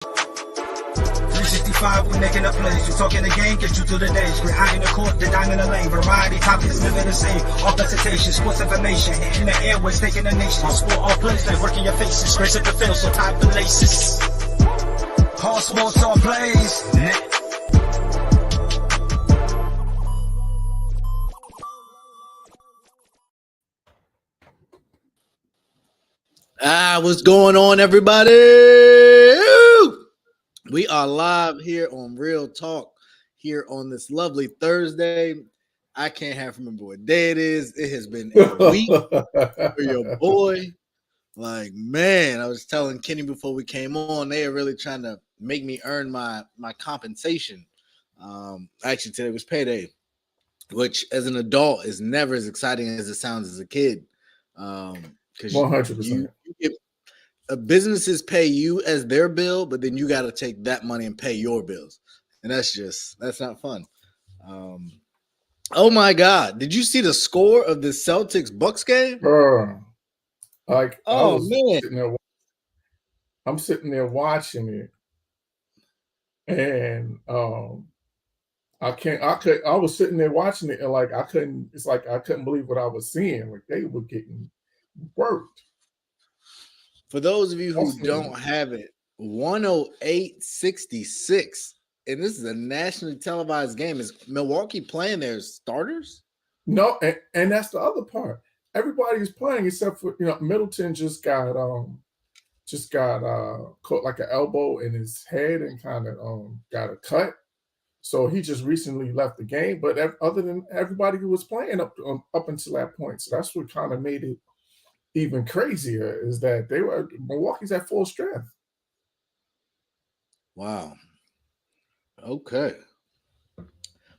365, we making a place. You talking the game, get you through the days. We're high in the court, the dime in the lane. Variety topics, living the same. All presentation, sports information. In the airways, taking the nation. All sport, all plays, they working your faces. Grace at the field, so tie the laces. All sports, all plays. What's going on, everybody? We are live here on Real Talk here on this lovely Thursday. I can't remember what day it is. It has been a week for your boy. Like, man, I was telling Kenny before we came on, they are really trying to make me earn my compensation. Actually, today was payday, which as an adult is never as exciting as it sounds as a kid. Because 100%. Businesses pay you as their bill, but then you got to take that money and pay your bills, and that's not fun. Oh my God, did you see the score of the Celtics Bucks game? Like, man, I'm sitting there watching it, and I was sitting there watching it, and like I couldn't believe what I was seeing. Like, they were getting worked. For those of you who don't have it, 108-66, and this is a nationally televised game. Is Milwaukee playing their starters? No, and that's the other part. Everybody's playing except for Middleton just got caught like an elbow in his head and kind of got a cut. So he just recently left the game. But other than everybody who was playing up until that point, so that's what kind of made it even crazier, is that Milwaukee's at full strength. Wow. Okay.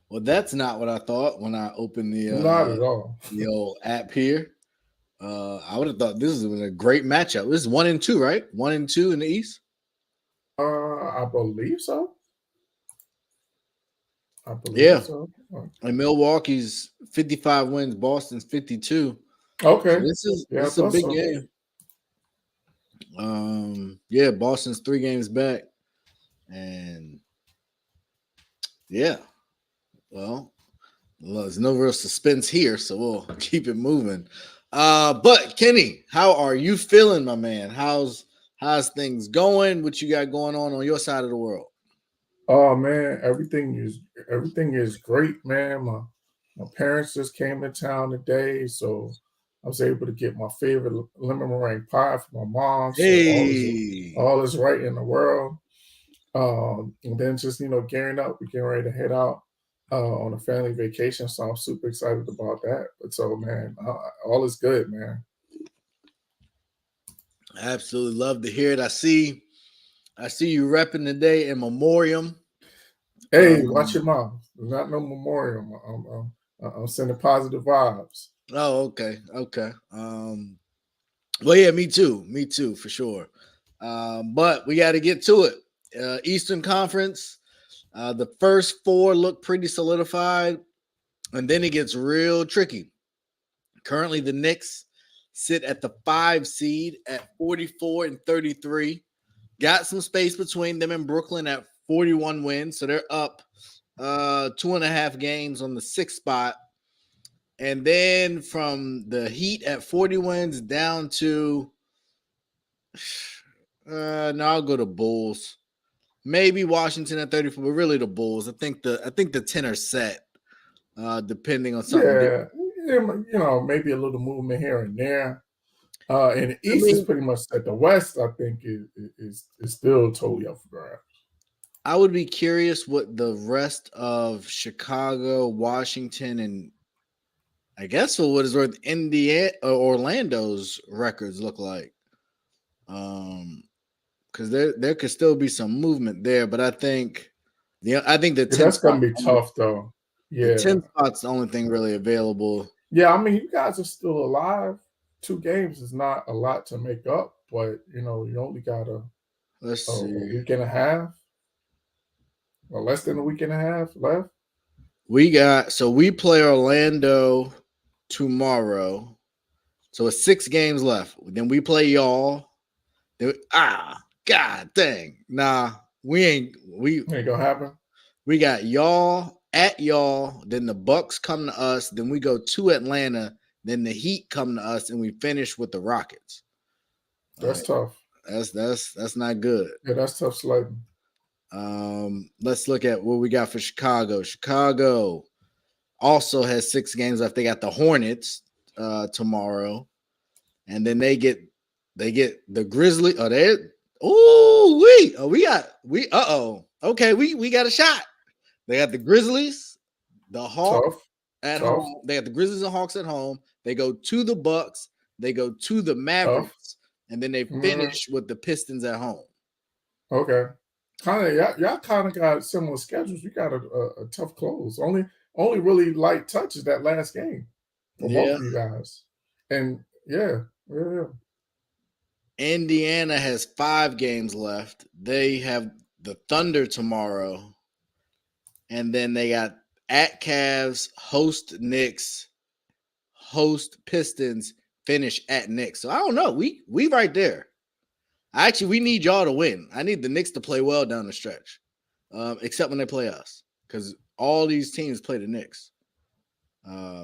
Well, that's not what I thought when I opened not at all the old app here. I would have thought this was a great matchup. This is 1-2, right? 1-2 in the East. I believe so. So. And Milwaukee's 55 wins, Boston's 52. Okay, so this is a big game. Boston's 3 games back, and well, there's no real suspense here, so we'll keep it moving. But Kenny, how are you feeling, my man? How's things going? What you got going on your side of the world? Oh man, everything is great, man. My parents just came in town today, so I was able to get my favorite lemon meringue pie for my mom. So all is right in the world. And then just gearing up, we're getting ready to head out on a family vacation. So I'm super excited about that. But so man, all is good, man. I absolutely love to hear it. I see you repping today in Memoriam. Hey, watch your mouth. There's not no Memoriam. I'm sending positive vibes. Oh, okay. Well, yeah, me too, for sure. But we got to get to it. Eastern Conference, the first 4 look pretty solidified, and then it gets real tricky. Currently, the Knicks sit at the 5 seed at 44-33. Got some space between them and Brooklyn at 41 wins, so they're up 2.5 games on the 6th spot. And then from the Heat at 40 wins down to I'll go to Bulls. Maybe Washington at 34, but really the Bulls. I think the 10 are set, depending on something. Yeah, maybe a little movement here and there. And the East is pretty much set. The West, I think, is still totally up for grabs. I would be curious what the rest of Chicago, Washington, and I guess for what is worth, Indiana or Orlando's records look like. Because there could still be some movement there, but I think the 10 that's gonna be tough though. Yeah, the 10 spot's the only thing really available. Yeah, I mean, you guys are still alive. 2 games is not a lot to make up, but you only got a week and a half, or less than a week and a half left. We play Orlando tomorrow, so it's 6 games left. Then we play y'all. God God dang. Nah, we ain't gonna happen. We got y'all at y'all, then the Bucks come to us, then we go to Atlanta, then the Heat come to us, and we finish with the Rockets. That's tough. That's not good. Yeah, that's tough sledding. Let's look at what we got for Chicago. Chicago also has 6 games left. They got the Hornets tomorrow, and then they get the Grizzlies. Okay, we got a shot. They got the Grizzlies, the Hawks at home. They got the Grizzlies and Hawks at home. They go to the Bucks. They go to the Mavericks, and then they finish with the Pistons at home. Okay, kind of y'all kind of got similar schedules. You got a tough close. Only really light touch is that last game for both of you guys. And yeah. Indiana has 5 games left. They have the Thunder tomorrow. And then they got at Cavs, host Knicks, host Pistons, finish at Knicks. So I don't know. We right there. Actually, we need y'all to win. I need the Knicks to play well down the stretch, except when they play us, because all these teams play the Knicks.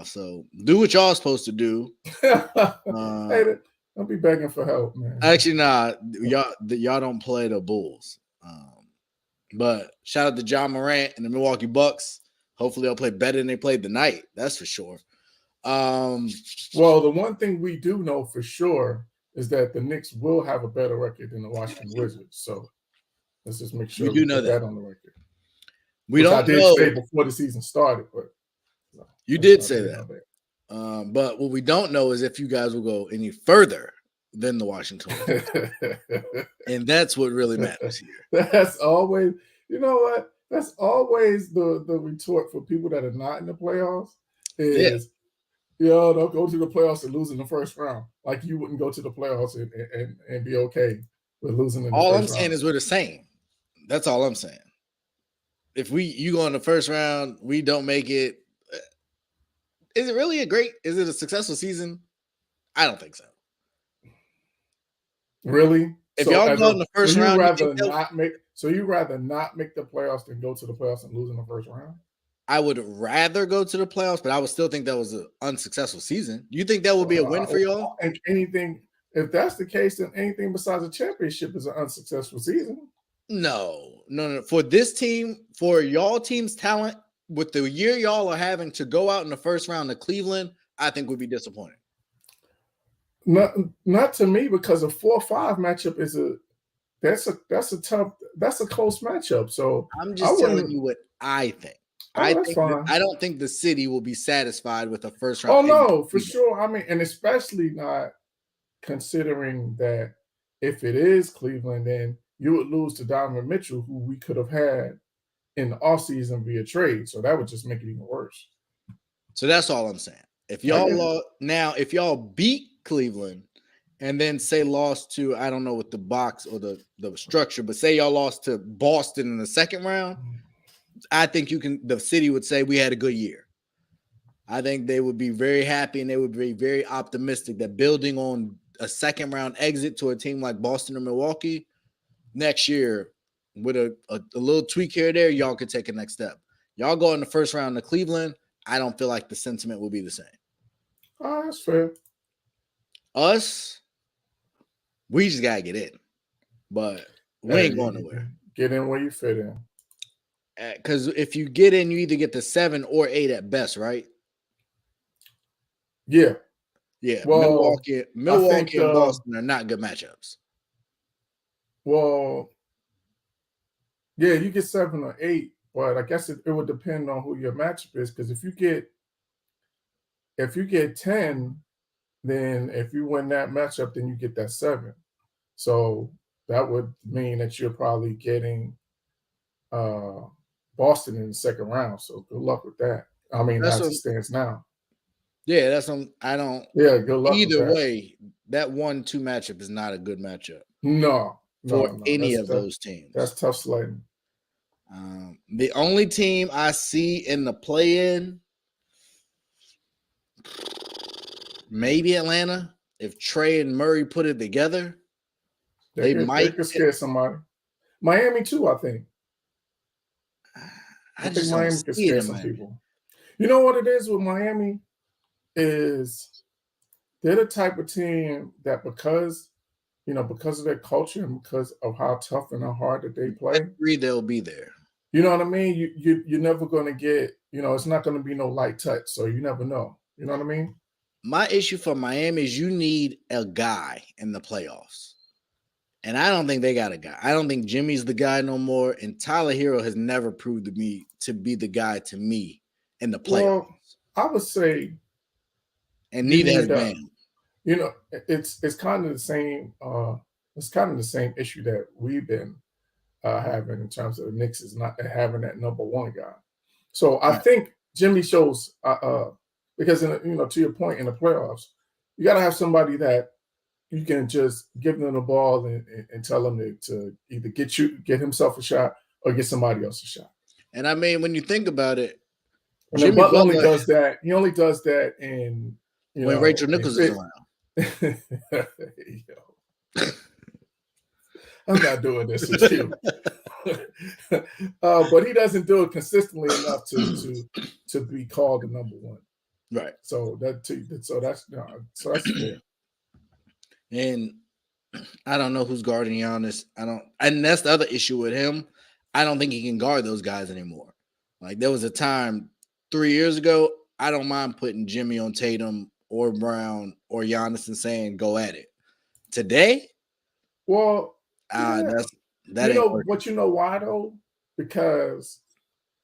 So do what y'all supposed to do. Hey, don't be begging for help, man. Actually, nah. Y'all don't play the Bulls. But shout out to John Morant and the Milwaukee Bucks. Hopefully they'll play better than they played tonight. That's for sure. Well, the one thing we do know for sure is that the Knicks will have a better record than the Washington Wizards. So let's just make sure we do know put that on the record. We don't know. I did say before the season started, but you did say that. But what we don't know is if you guys will go any further than the Washington Wizards. And that's what really matters here. That's always, you know what? That's always the retort for people that are not in the playoffs is, don't go to the playoffs and lose in the first round. Like you wouldn't go to the playoffs and be okay with losing in the all first I'm round. saying is we're the same. That's all I'm saying. If you go in the first round, we don't make it. Is it a successful season? I don't think so. Really? If y'all go in the first round, you'd rather not make the playoffs than go to the playoffs and lose in the first round? I would rather go to the playoffs, but I would still think that was an unsuccessul season. You think that would be a win for y'all? And if that's the case, then anything besides a championship is an unsuccessful season. No. For this team, for y'all team's talent, with the year y'all are having to go out in the first round to Cleveland, I think would be disappointing. Not to me, because a 4-5 matchup is that's a close matchup. So I'm just telling you what I think. I don't think the city will be satisfied with a first round. Oh no, for sure. I mean, and especially not considering that if it is Cleveland, then you would lose to Donovan Mitchell, who we could have had in the offseason via trade. So that would just make it even worse. So that's all I'm saying. If y'all beat Cleveland and then say lost to, I don't know what the box or the structure, but say y'all lost to Boston in the second round, I think the city would say we had a good year. I think they would be very happy and they would be very optimistic that building on a second round exit to a team like Boston or Milwaukee next year with a little tweak here or there, y'all could take a next step. Y'all go in the first round to Cleveland, I don't feel like the sentiment will be the same. Oh, that's fair. Us, we just gotta get in, but we ain't going nowhere. Get in where you fit in. Because if you get in, you either get the 7 or 8 at best, right? Yeah. Well, Milwaukee and Boston are not good matchups. Well, yeah, you get 7 or 8, but I guess it would depend on who your matchup is. Because if you get 10. Then if you win that matchup, then you get that 7. So that would mean that you're probably getting Boston in the second round. So good luck with that. I mean, as it stands now. Yeah, that's good luck. Either way, that 1-2 matchup is not a good matchup. No. Any of those teams. That's tough sledding. The only team I see in the play-in, maybe Atlanta, if Trey and Murray put it together. They might. They could scare somebody. Miami too, I think. I think just don't Miami could see it scare in some Miami. people. You know what it is with Miami is they're the type of team that because of their culture and because of how tough and how hard that they play, Agree, they'll be there. you know what I mean? You're never going to get, it's not going to be no light touch. So you never know. You know what I mean? My issue for Miami is you need a guy in the playoffs. And I don't think they got a guy. I don't think Jimmy's the guy no more. And Tyler Hero has never proved to me to be the guy to me in the playoffs. Well, I would say, and neither has Bam. It's kind of the same. It's kind of the same issue that we've been having in terms of the Knicks is not having that number one guy. So I think Jimmy shows because to your point in the playoffs, you got to have somebody that you can just give them the ball and tell them to either get himself a shot or get somebody else a shot. And I mean, when you think about it, and Jimmy Butler only does that. He only does that when Rachel Nichols is around. I'm not doing this with you. But he doesn't do it consistently enough to be called the number one. Right. So that's fair. And I don't know who's guarding Giannis. And that's the other issue with him. I don't think he can guard those guys anymore. Like there was a time 3 years ago, I don't mind putting Jimmy on Tatum or Brown or Giannis and saying go at it. Today, well, that you know why though? Because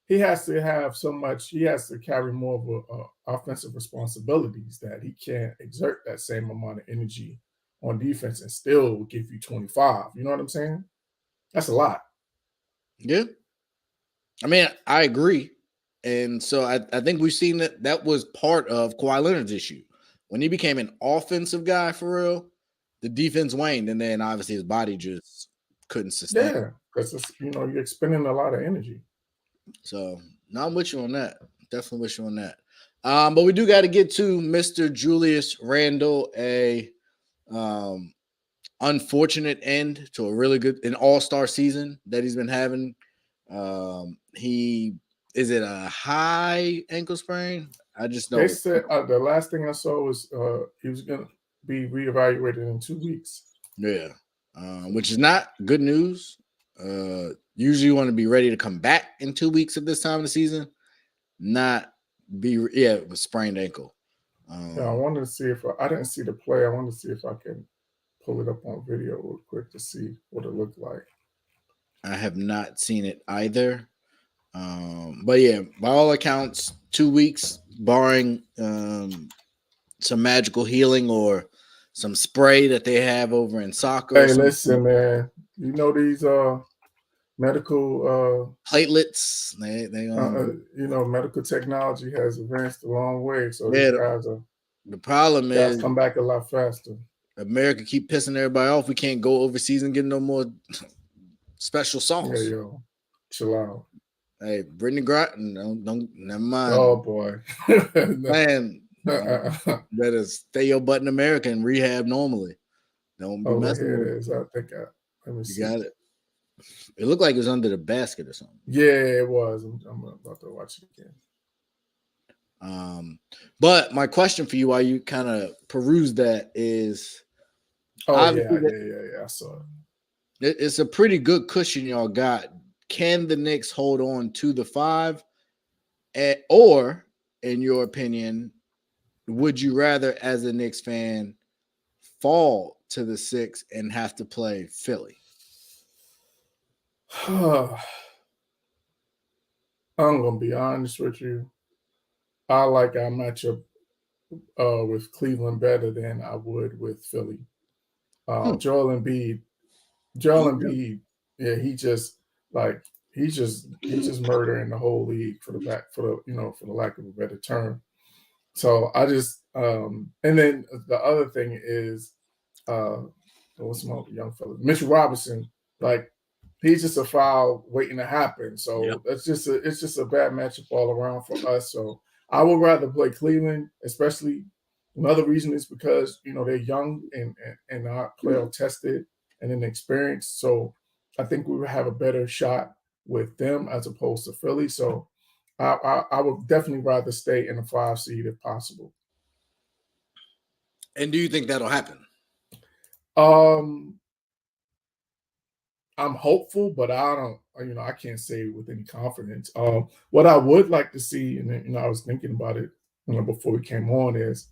he has to have so much. He has to carry more of offensive responsibilities that he can't exert that same amount of energy on defense and still give you 25. You know what I'm saying? That's a lot. Yeah. I mean, I agree. And so I think we've seen that was part of Kawhi Leonard's issue. When he became an offensive guy for real, the defense waned, and then obviously his body just couldn't sustain. Yeah, because you're expending a lot of energy. So no, I'm with you on that. Definitely with you on that. But we do got to get to Mr. Julius Randle, a unfortunate end to a really good all-star season that he's been having. Is it a high ankle sprain? I just know. They said the last thing I saw was he was going to be reevaluated in 2 weeks. Yeah, which is not good news. Usually you want to be ready to come back in 2 weeks at this time of the season, not with sprained ankle. I wanted to see if I didn't see the play. I wanted to see if I can pull it up on video real quick to see what it looked like. I have not seen it either. But yeah, by all accounts, 2 weeks, barring some magical healing or some spray that they have over in soccer. Hey, listen, man. You know these medical platelets. Medical technology has advanced a long way. So the problem is come back a lot faster. America keep pissing everybody off. We can't go overseas and get no more special sauce. Yeah, yo, chill out. Hey, Brittany Grotton, don't never mind. Oh boy, man, better stay your butt in America and rehab normally. Don't be messing with it. Is. I think let me see. You got it. It looked like it was under the basket or something. Yeah, it was. I'm about to watch it again. But my question for you, while you kind of peruse that, is I saw it. It's a pretty good cushion y'all got. Can the Knicks hold on to the 5? Or, in your opinion, would you rather, as a Knicks fan, fall to the 6 and have to play Philly? I'm going to be honest with you. I like our matchup with Cleveland better than I would with Philly. Joel Embiid, yeah, he's just murdering the whole league for the lack of a better term. So I just and then the other thing is what's my young fella? Mitchell Robinson, he's just a foul waiting to happen. So it's just a bad matchup all around for us. So I would rather play Cleveland, especially another reason is because they're young and not playoff tested. and an experience. So I think we would have a better shot with them as opposed to Philly. So I would definitely rather stay in the 5 seed if possible. And do you think that'll happen? I'm hopeful, but I don't, I can't say with any confidence. What I would like to see, and I was thinking about it, before we came on, is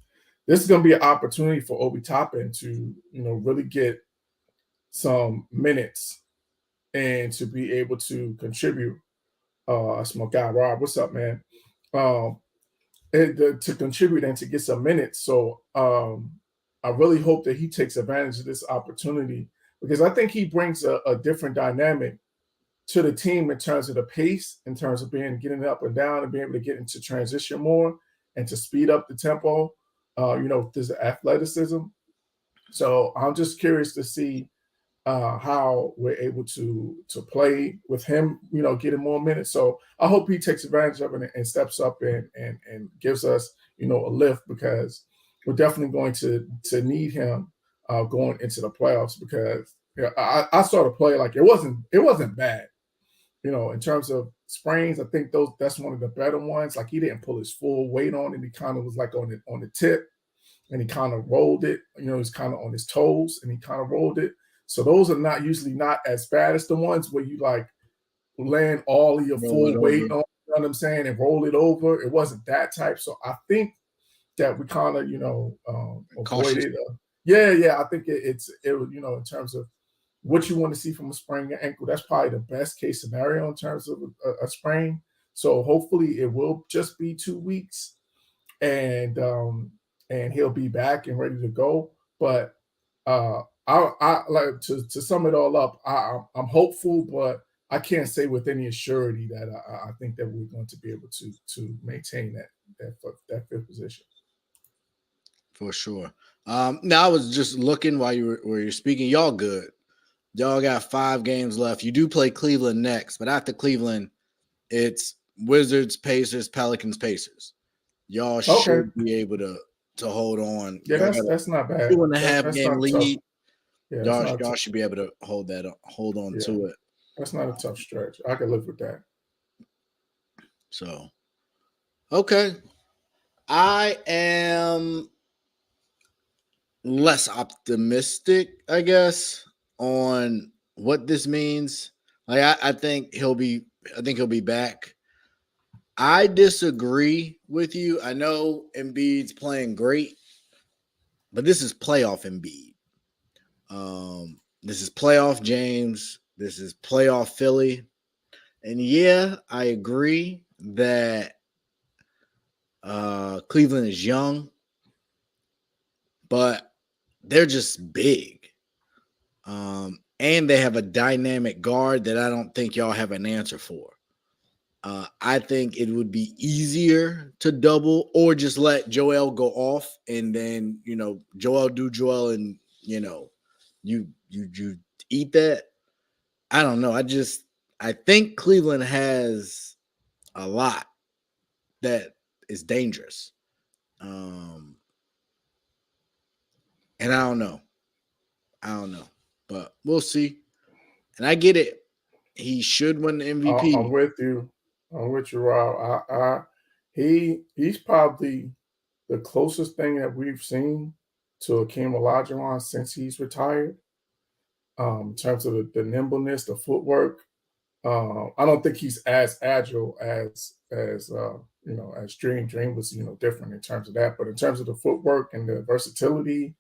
this is going to be an opportunity for Obi Toppin to, really get some minutes and to be able to contribute. That's my guy, Rob. What's up, man? To contribute and to get some minutes. So I really hope that he takes advantage of this opportunity, because I think he brings a different dynamic to the team in terms of the pace, in terms of getting up and down and being able to get into transition more and to speed up the tempo. There's athleticism. So I'm just curious to see how we're able to play with him, getting more minutes. So I hope he takes advantage of it and steps up and gives us, a lift, because we're definitely going to need him going into the playoffs, because I saw the play, like it wasn't bad. In terms of sprains, I think that's one of the better ones. Like, he didn't pull his full weight on it. He kind of was like on the tip, and he kind of rolled it. He's kind of on his toes, and he kind of rolled it. So those are usually not as bad as the ones where you like land all of your full weight on, you know what I'm saying, and roll it over. It wasn't that type. So I think that we kind of, avoided. I think it in terms of what you want to see from a sprained ankle, that's probably the best case scenario in terms of a sprain. So hopefully it will just be 2 weeks, and he'll be back and ready to go. But I like to sum it all up. I'm hopeful, but I can't say with any assurity that I think that we're going to be able to maintain that fifth position. For sure. Now I was just looking while you're speaking. Y'all good. Y'all got 5 games left. You do play Cleveland next, but after Cleveland, it's Wizards, Pacers, Pelicans, Pacers. Y'all should be able to hold on. Yeah, that's not bad. 2.5 game lead. Yeah, y'all should be able to hold on to it. That's not a tough stretch. I can live with that. So, okay. I am less optimistic, I guess, on what this means. Like, I think he'll be back. I disagree with you. I know Embiid's playing great, but this is playoff Embiid. This is playoff James. This is playoff Philly. And yeah, I agree that Cleveland is young, but they're just big. And they have a dynamic guard that I don't think y'all have an answer for. I think it would be easier to double or just let Joel go off, and then, Joel do Joel, and, you eat that. I don't know. I think Cleveland has a lot that is dangerous. And I don't know, but we'll see. And I get it. He should win the MVP. I'm with you, Rob. He's probably the closest thing that we've seen to Akeem Olajuwon since he's retired. In terms of the nimbleness, the footwork, I don't think he's as agile as Dream. Dream was different in terms of that, but in terms of the footwork and the versatility,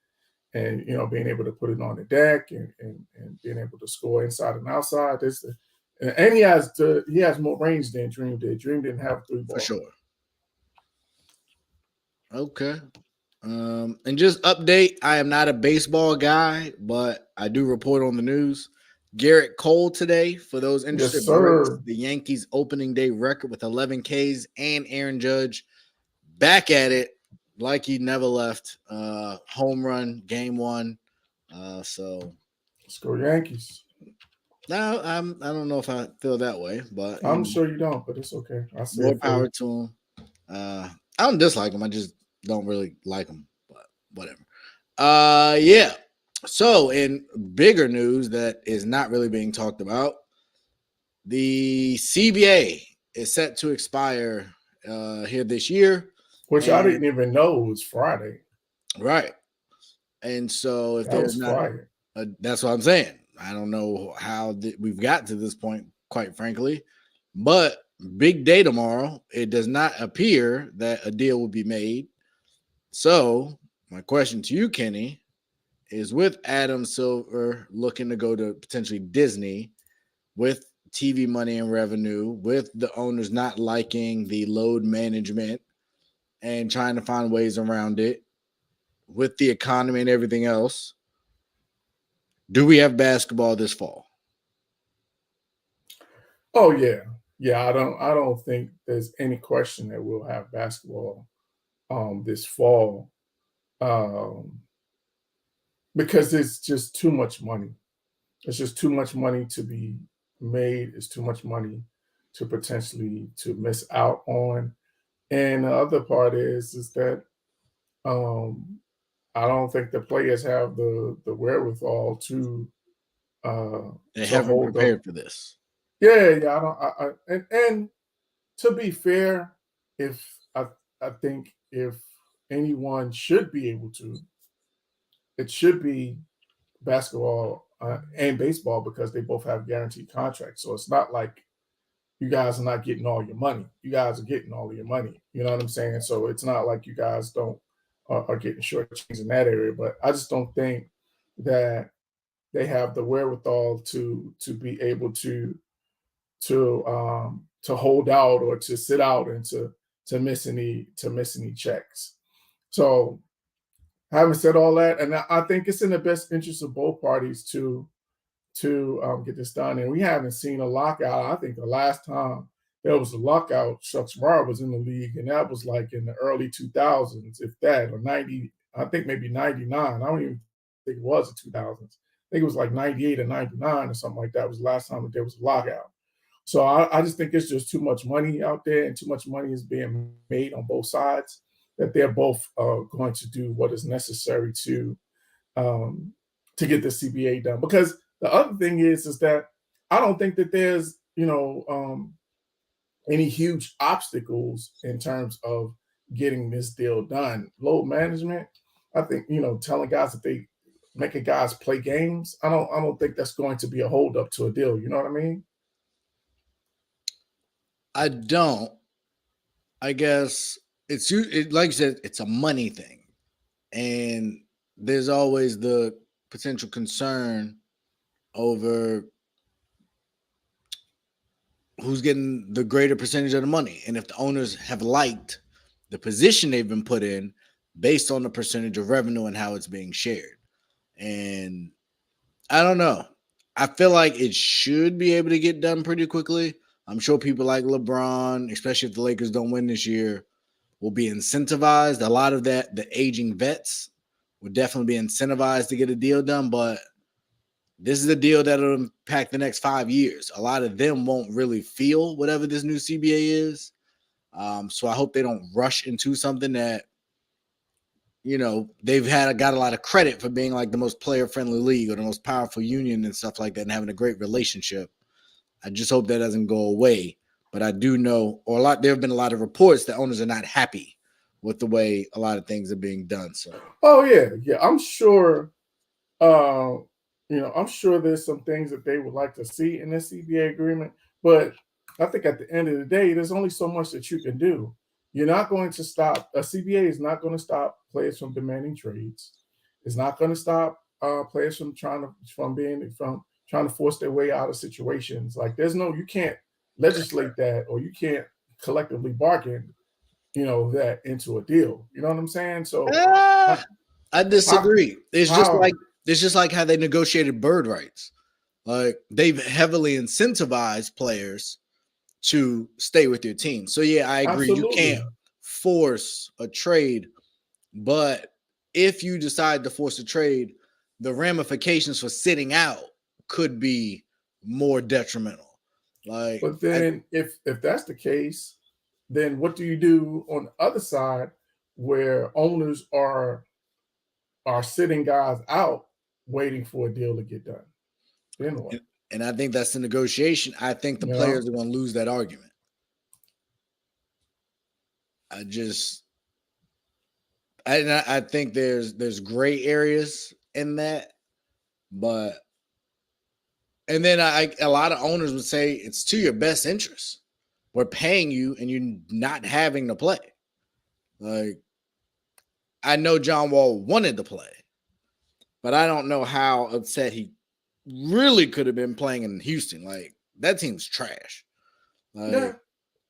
and being able to put it on the deck and being able to score inside and outside, and he has more range than Dream did. Dream didn't have 3 ball. For sure. Okay. And just update, I am not a baseball guy, but I do report on the news. Garrett Cole today, for those interested, breaks the Yankees opening day record with 11 Ks, and Aaron Judge back at it like he never left. Home run, game 1. So let's go Yankees. No, I don't know if I feel that way, but I'm sure you don't, but it's okay. More power to him. I don't dislike him. I just don't really like him, but whatever. Yeah. So, in bigger news that is not really being talked about, the CBA is set to expire here this year. Which I And, didn't even know was Friday. right. And so, if That there's was not, fire. that's what I'm saying. I don't know how we've got to this point, quite frankly. But big day tomorrow. It does not appear that a deal will be made. So, my question to you, Kenny, is with Adam Silver looking to go to potentially Disney, with TV money and revenue, with the owners not liking the load management and trying to find ways around it, with the economy and everything else, do we have basketball this fall? Oh yeah. Yeah, I don't think there's any question that we'll have basketball this fall. Um because it's just too much money. It's just too much money to be made. It's too much money to potentially to miss out on. And the other part is that um, I don't think the players have the wherewithal uh, They to haven't hold up. prepared for this. Yeah, yeah. I don't. And to be fair, if I think if anyone should be able to, it should be basketball and baseball because they both have guaranteed contracts. So it's not like you guys are not getting all your money. You guys are getting all of your money. You know what I'm saying? So it's not like you guys don't are getting shortchanged in that area. But I just don't think that they have the wherewithal to be able to hold out or to sit out and to miss any checks. So having said all that, and I think it's in the best interest of both parties to get this done. And we haven't seen a lockout. I think the last time there was a lockout, Chuck Smart was in the league, and that was like in the early 2000s, if that, or 90, I think maybe 99. I don't even think it was the 2000s. I think it was like 98 or 99 or something like that was the last time that there was a lockout. So I just think it's just too much money out there and too much money is being made on both sides that they're both going to do what is necessary um, to get the CBA done. Because the other thing is that I don't think that there's any huge obstacles in terms of getting this deal done. Load management, I think telling guys that they making guys play games. I don't think that's going to be a holdup to a deal. You know what I mean? I don't. I guess like you said, it's a money thing. And there's always the potential concern over who's getting the greater percentage of the money. And if the owners have liked the position they've been put in based on the percentage of revenue and how it's being shared. And I don't know. I feel like it should be able to get done pretty quickly. I'm sure people like LeBron, especially if the Lakers don't win this year, will be incentivized. A lot of that, the aging vets would definitely be incentivized to get a deal done. But this is a deal that'll impact the next 5 years. A lot of them won't really feel whatever this new CBA is. So I hope they don't rush into something that, they've got a lot of credit for being like the most player friendly league or the most powerful union and stuff like that and having a great relationship. I just hope that doesn't go away. But I do know, there have been a lot of reports that owners are not happy with the way a lot of things are being done. So, Oh yeah. I'm sure. Uh, I'm sure there's some things that they would like to see in this CBA agreement, but I think at the end of the day, there's only so much that you can do. You're not going to stop. A CBA is not going to stop players from demanding trades. It's not going to stop players from trying to force their way out of situations. Like you can't legislate that, or you can't collectively bargain, that into a deal. You know what I'm saying? So I how disagree. how It's just like how they negotiated bird rights. Like they've heavily incentivized players to stay with your team. So yeah, I agree. You can't absolutely. force a trade, but if you decide to force a trade, the ramifications for sitting out could be more detrimental. Like But then if that's the case, then what do you do on the other side where owners are sitting guys out waiting for a deal to get done. Then what? And I think that's the negotiation. I think the players are going to lose that argument. I think there's gray areas in that, but and then a lot of owners would say it's to your best interest. We're paying you and you're not having to play. Like, I know John Wall wanted to play, but I don't know how upset he really could have been playing in Houston. Like, that team's trash. Like,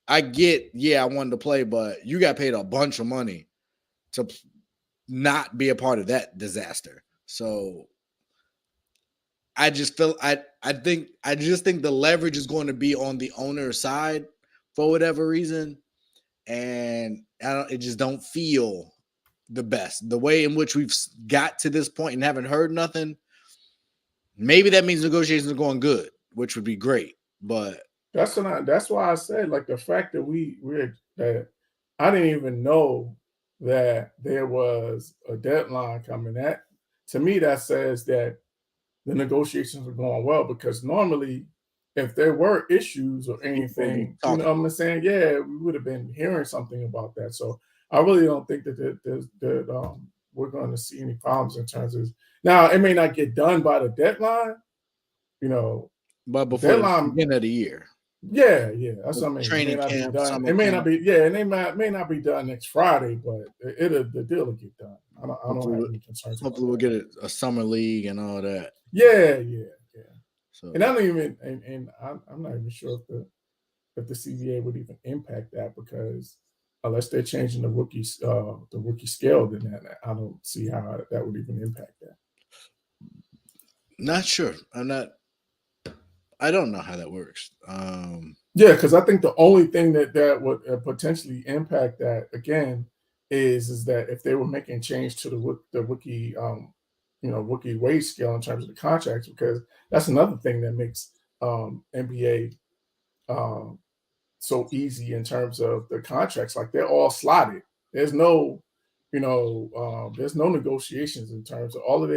I get, I wanted to play, but you got paid a bunch of money to not be a part of that disaster. So I just feel I just think the leverage is going to be on the owner's side for whatever reason, and it just don't feel the best. The way in which we've got to this point and haven't heard nothing, maybe that means negotiations are going good, which would be great. But that's why I said, like, the fact that that I didn't even know that there was a deadline coming. That, to me, that says that the negotiations are going well, because normally if there were issues or anything, you know what I'm saying? Yeah, we would have been hearing something about that. So I really don't think that we're going to see any problems in terms of, now it may not get done by the deadline, but before the beginning of the year. Yeah, that's what I mean. Training camp, it may not be done. And it may not be done next Friday, but the deal will get done. I don't have any concerns. Hopefully, we'll get a summer league and all that. Yeah. So, and I don't even, and I'm not even sure if the CBA would even impact that, because unless they're changing the rookie scale, then I don't see how that would even impact that. Not sure. I don't know how that works. Yeah, because I think the only thing that would potentially impact that, again, is that if they were making change to the rookie rookie wage scale in terms of the contracts, because that's another thing that makes NBA so easy in terms of the contracts. Like, they're all slotted. There's no there's no negotiations in terms of all of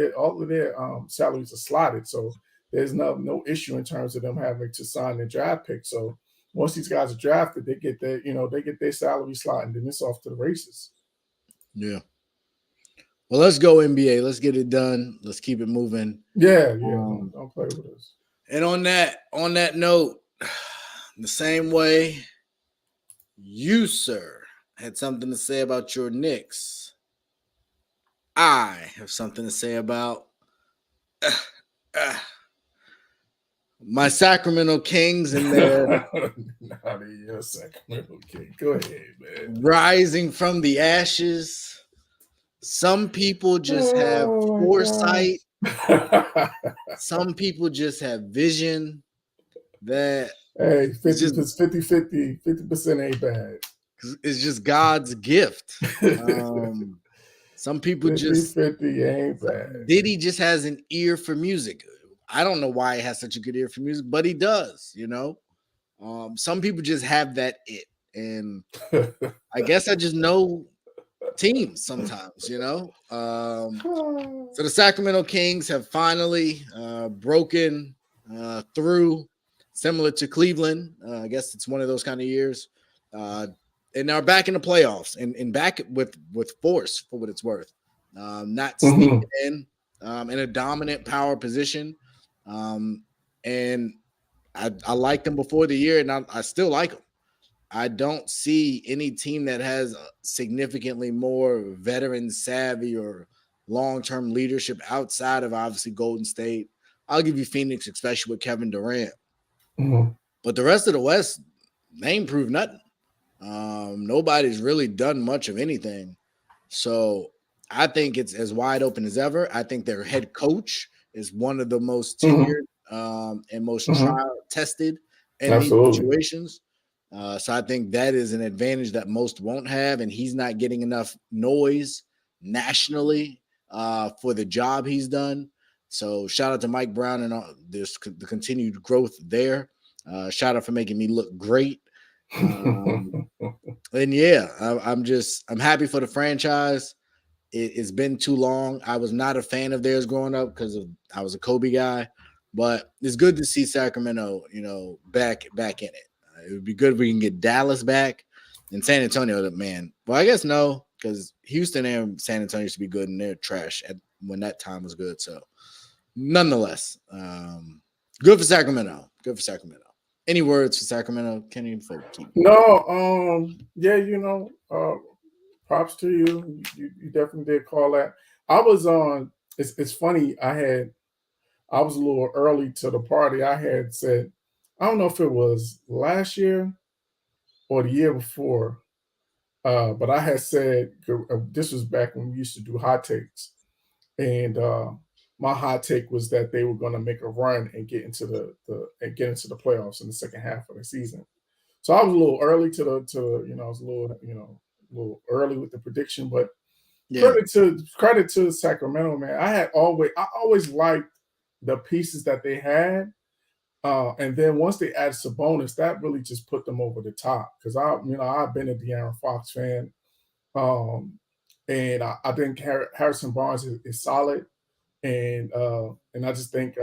their salaries are slotted. So there's no issue in terms of them having to sign their draft pick. So once these guys are drafted, they get their salary slot, and then it's off to the races. Yeah. Well, let's go NBA. Let's get it done. Let's keep it moving. Yeah. Don't play with us. And on that note, the same way you, sir, had something to say about your Knicks, I have something to say about my Sacramento Kings and their Sacramento King. Go ahead, man. Rising from the ashes. Some people just have foresight. Some people just have vision. That hey, 50% ain't bad. It's just God's gift. Some people 50 ain't bad. Diddy just has an ear for music. I don't know why he has such a good ear for music, but he does, Some people just have that it. And I guess I just know teams sometimes, So the Sacramento Kings have finally broken through, similar to Cleveland. I guess it's one of those kind of years. And are back in the playoffs and back with force, for what it's worth. Not sneaking in a dominant power position. And I liked them before the year, and I still like them. I don't see any team that has significantly more veteran savvy or long-term leadership outside of, obviously, Golden State. I'll give you Phoenix, especially with Kevin Durant. But the rest of the West, they ain't proved nothing. Nobody's really done much of anything. So I think it's as wide open as ever. I think their head coach is one of the most tenured and most trial-tested in these situations. So I think that is an advantage that most won't have, and he's not getting enough noise nationally for the job he's done. So shout out to Mike Brown and the continued growth there. Shout out for making me look great. And yeah, I'm happy for the franchise. It's been too long. I was not a fan of theirs growing up because I was a Kobe guy, but it's good to see Sacramento, back in it. It would be good if we can get Dallas back and San Antonio. Man, well, I guess no, because Houston and San Antonio used to be good and they're trash when that time was good. So, nonetheless, good for Sacramento. Good for Sacramento. Any words for Sacramento? Can't even keep. No, yeah, props to you. You definitely did call that. I was on. It's funny. I was a little early to the party. I had said, I don't know if it was last year or the year before, but I had said this was back when we used to do hot takes, and my hot take was that they were going to make a run and get into the playoffs in the second half of the season. So I was a little early I was a little early with the prediction, but Yeah. credit to Sacramento, man. I always liked the pieces that they had, and then once they added Sabonis, that really just put them over the top. Because I've been a De'Aaron Fox fan, and I think Harrison Barnes is solid, and I just think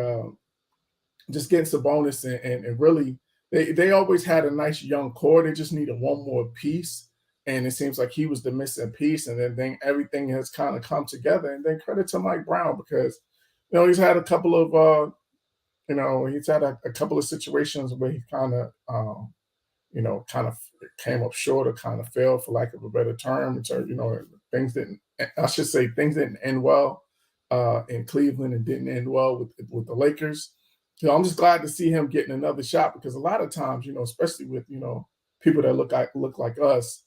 just getting Sabonis and really they always had a nice young core. They just needed one more piece. And it seems like he was the missing piece, and then everything has kind of come together. And then credit to Mike Brown because, he's had a couple of, he's had a couple of situations where he kind of, kind of came up short or kind of failed, for lack of a better term. So, things didn't end well in Cleveland and didn't end well with the Lakers. I'm just glad to see him getting another shot because a lot of times, especially with, people that look like us,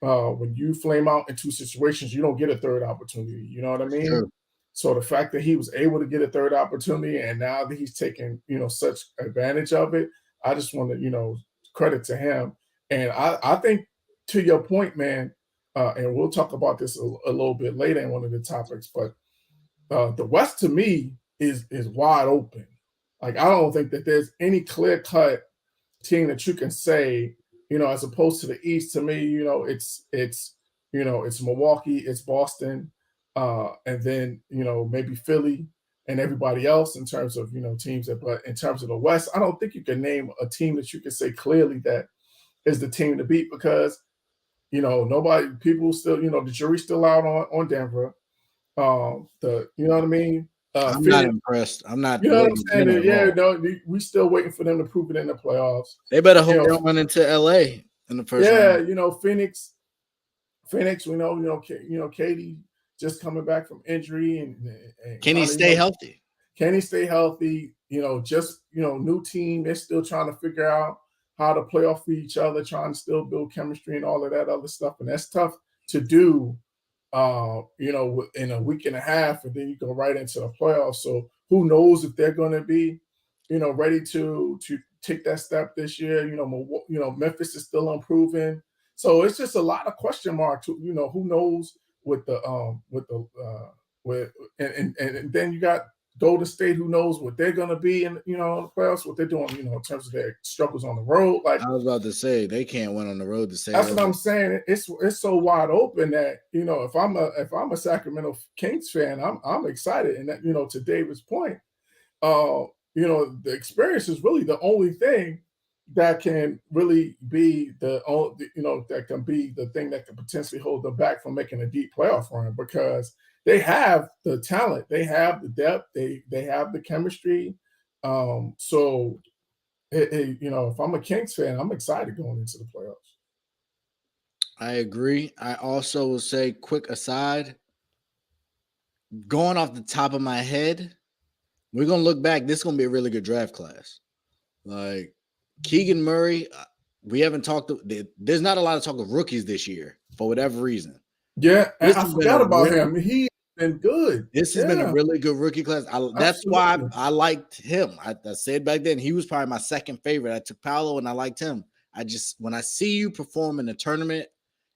when you flame out in two situations, you don't get a third opportunity. You know what I mean? Sure. So the fact that he was able to get a third opportunity and now that he's taking, such advantage of it, I just want to, credit to him. And I think to your point, man, and we'll talk about this a little bit later in one of the topics, but the West to me is wide open. Like, I don't think that there's any clear-cut team that you can say, as opposed to the East, to me, it's Milwaukee, it's Boston, and then, maybe Philly and everybody else in terms of, teams. But in terms of the West, I don't think you can name a team that you can say clearly that is the team to beat because, people still, the jury's still out on Denver. You know what I mean? I'm not impressed. I'm not. You know what I'm saying? Yeah, no, we still waiting for them to prove it in the playoffs. They better hope they don't run into LA in the first round. Yeah, Phoenix. We know, Katie just coming back from injury and can he stay healthy? Can he stay healthy? New team. They're still trying to figure out how to play off of each other, trying to still build chemistry and all of that other stuff. And that's tough to do. In a week and a half, and then you go right into the playoffs. So who knows if they're going to be, ready to take that step this year. Memphis is still unproven. So it's just a lot of question marks. Who knows and then you got Golden State, who knows what they're going to be in, the playoffs, what they're doing, in terms of their struggles on the road. Like I was about to say, they can't win on the road to say that's what I'm saying. It's so wide open that, if I'm a Sacramento Kings fan, I'm excited. And that, to David's point, the experience is really the only thing that can really be that can be the thing that can potentially hold them back from making a deep playoff run because they have the talent, they have the depth, they have the chemistry. So, if I'm a Kings fan, I'm excited going into the playoffs. I agree. I also will say, quick aside, going off the top of my head, we're going to look back. This is going to be a really good draft class. Like Keegan Murray, we haven't talked. There's not a lot of talk of rookies this year for whatever reason. Yeah, and I forgot about him. He's been good. This has been a really good rookie class. That's why I liked him. I said back then he was probably my second favorite. I took Paolo and I liked him. When I see you perform in a tournament,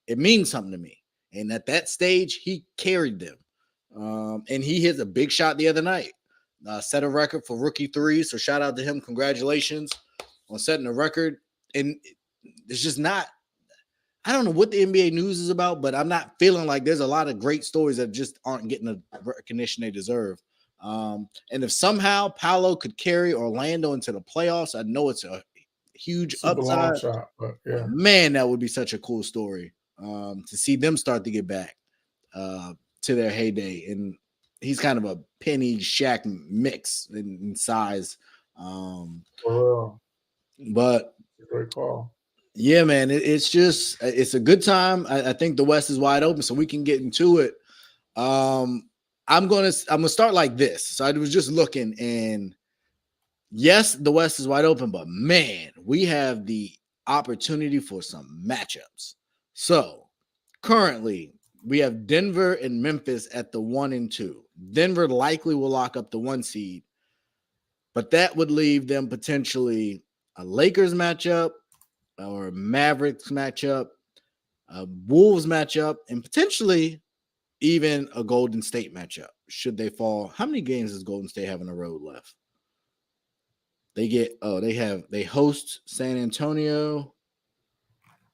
it means something to me. And at that stage, he carried them. And he hit a big shot the other night. Set a record for rookie threes. So shout out to him. Congratulations on setting a record. And it's just not. I don't know what the NBA news is about, but I'm not feeling like there's a lot of great stories that just aren't getting the recognition they deserve. And if somehow Paolo could carry Orlando into the playoffs, I know it's a huge Super long upside. shot, but yeah. Man, that would be such a cool story to see them start to get back to their heyday. And he's kind of a Penny Shaq mix in size. For real. But Great call. yeah, man, it's a good time. I think the West is wide open, so we can get into it. I'm gonna start like this. So I was just looking, and yes, the West is wide open, but man, we have the opportunity for some matchups. So currently, we have Denver and Memphis at the 1 and 2. Denver likely will lock up the 1 seed, but that would leave them potentially a Lakers matchup or a Mavericks matchup, a Wolves matchup, and potentially even a Golden State matchup should they fall. How many games does Golden State have on the road left? They host San Antonio.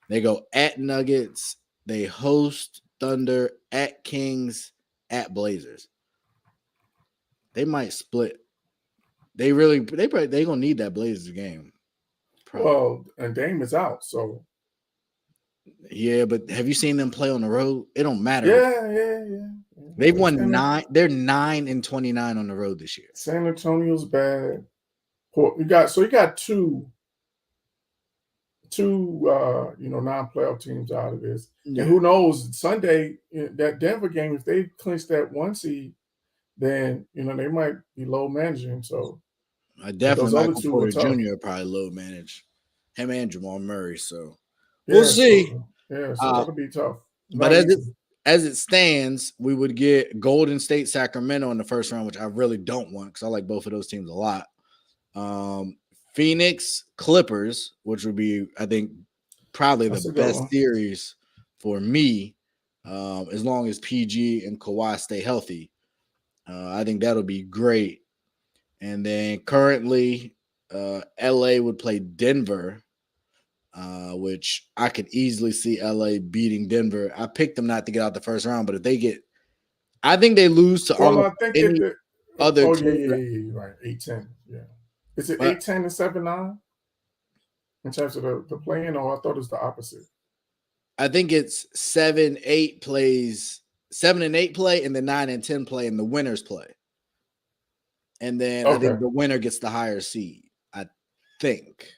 They go at Nuggets. They host Thunder, at Kings, at Blazers. They might split. They gonna need that Blazers game. Probably. Well, and Dame is out, so yeah. But have you seen them play on the road? It don't matter. Yeah. They've won 9. They're 9 and 29 on the road this year. San Antonio's bad. You got two non-playoff teams out of this. Yeah. And who knows, Sunday, that Denver game, if they clinch that 1 seed, then they might be low managing. So I definitely Michael Porter Jr. probably low manage him and Jamal Murray. So we'll see. So that'll be tough. But as it stands, we would get Golden State, Sacramento in the first round, which I really don't want because I like both of those teams a lot. Phoenix, Clippers, which would be, I think, probably the best series for me, as long as PG and Kawhi stay healthy. I think that'll be great. And then currently, LA would play Denver, which I could easily see LA beating Denver. I picked them not to get out the first round, but if they get, I think they lose to any other team. Yeah, right. 8-10. Yeah. Is it 8-10 and 7-9 in terms of the play-in, or I thought it was the opposite? I think it's 7-8 plays, 7 and 8 play, and then 9 and 10 play, and the winners play. And then I think the winner gets the higher seed. I think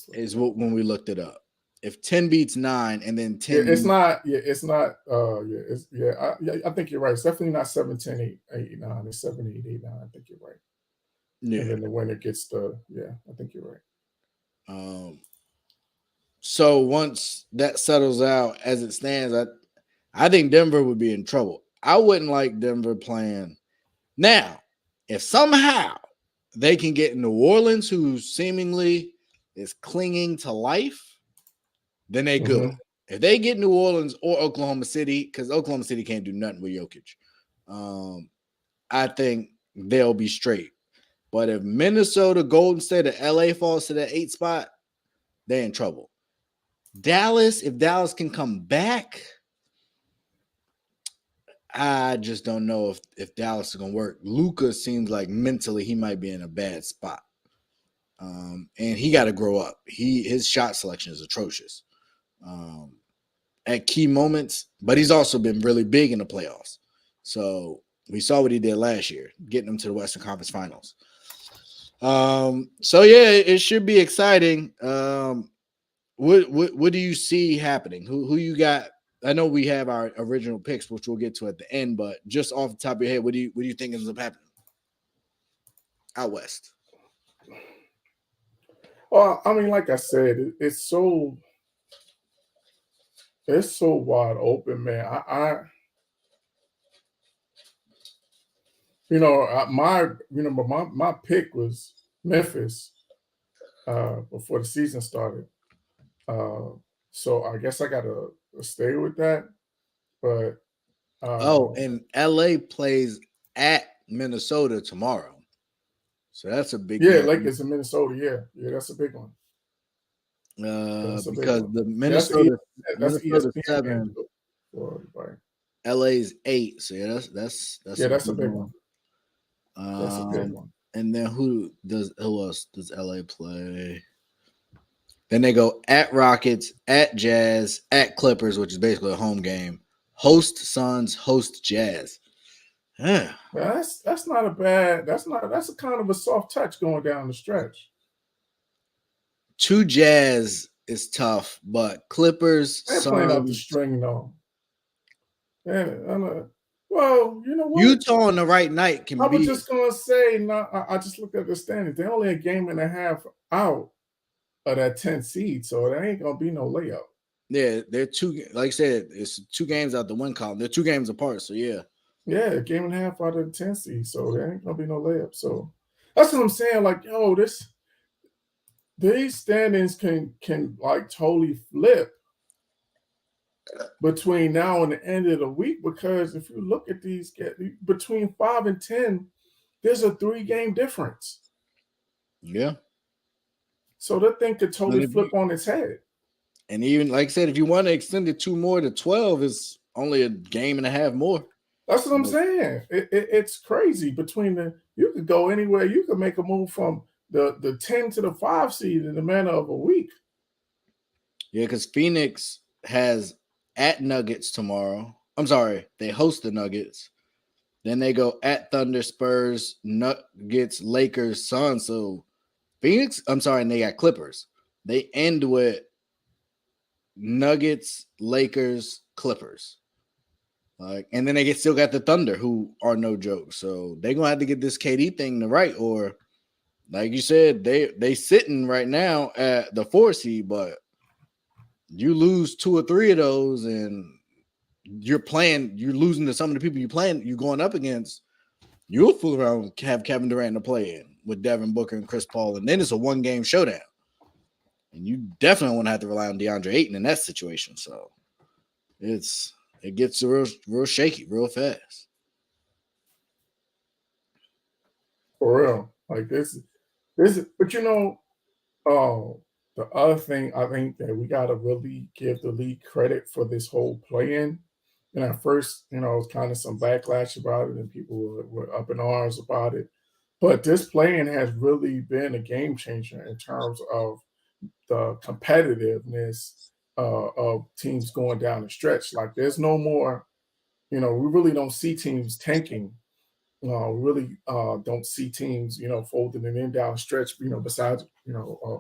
is what when we looked it up. If 10 beats 9, and then 10, it's not. I think you're right. It's definitely not 7-10, 8-9. It's 7-8, 8-9. I think you're right. Yeah. And then the winner gets I think you're right. So once that settles out, as it stands, I think Denver would be in trouble. I wouldn't like Denver playing. Now, if somehow they can get New Orleans, who seemingly is clinging to life, then they good. Mm-hmm. If they get New Orleans or Oklahoma City, because Oklahoma City can't do nothing with Jokic, I think they'll be straight. But if Minnesota, Golden State, or LA falls to that 8 spot, they're in trouble. Dallas, if Dallas can come back, I just don't know if Dallas is going to work. Luka seems like mentally he might be in a bad spot. And he got to grow up. His shot selection is atrocious at key moments, but he's also been really big in the playoffs. So we saw what he did last year, getting them to the Western Conference Finals. So yeah, it should be exciting. What do you see happening? Who you got? I know we have our original picks, which we'll get to at the end, but just off the top of your head, what do you think ends up happening out west? Well, I mean, like I said, it's so wide open, man. My pick was Memphis before the season started. So I guess I gotta stay with that. But and LA plays at Minnesota tomorrow, so that's a big game. Lakers in Minnesota. Yeah, that's a big one. Because one. the That's Minnesota ESPN game 7, for everybody. LA's 8. So yeah, that's That's a good big one. That's a big Um, one. and then who else does LA play? Then they go at Rockets, at Jazz, at Clippers, which is basically a home game. Host Suns, host Jazz. Yeah. That's not a bad. That's a kind of a soft touch going down the stretch. Two Jazz is tough, but Clippers, They're playing out the Suns, string though. Well, you know what? Utah on the right night can I was be. just gonna say. No, I just looked at the standings. They're only a game and a half out of that 10 seed, so there ain't gonna be no layup. Yeah, they're two. Like I said, it's 2 games out the win column. They're 2 games apart. So yeah. Yeah, a game and a half out of the 10 seed, so there ain't gonna be no layup. So that's what I'm saying. Like, yo, these standings can like totally flip between now and the end of the week, because if you look at these, between 5 and 10, there's a 3-game difference. Yeah. So that thing could totally flip on its head. And even like I said, if you want to extend it 2 more to 12, it's only a game and a half more. That's what I'm saying. It's crazy. You could go anywhere. You could make a move from the 10 to the 5 seed in the matter of a week. Yeah, because Phoenix has at Nuggets tomorrow. I'm sorry, they host the Nuggets. Then they go at Thunder, Spurs, Nuggets, Lakers, Suns. So Phoenix, I'm sorry, and they got Clippers. They end with Nuggets, Lakers, Clippers. And then they still got the Thunder, who are no joke. So they're gonna have to get this KD thing to right, or like you said, they sitting right now at the 4 seed, but you lose 2 or 3 of those, and you're losing to some of the people you're going up against. You'll fool around, have Kevin Durant to play in with Devin Booker and Chris Paul, and then it's a 1-game showdown. And you definitely want to have to rely on DeAndre Ayton in that situation. So it gets real shaky real fast. For real. Like this, but the other thing I think that we got to really give the league credit for this whole play-in. And at first, it was kind of some backlash about it, and people were up in arms about it. But this play-in has really been a game changer in terms of the competitiveness of teams going down the stretch. Like, there's no more, we really don't see teams tanking. We really don't see teams, folding it in down the stretch, besides,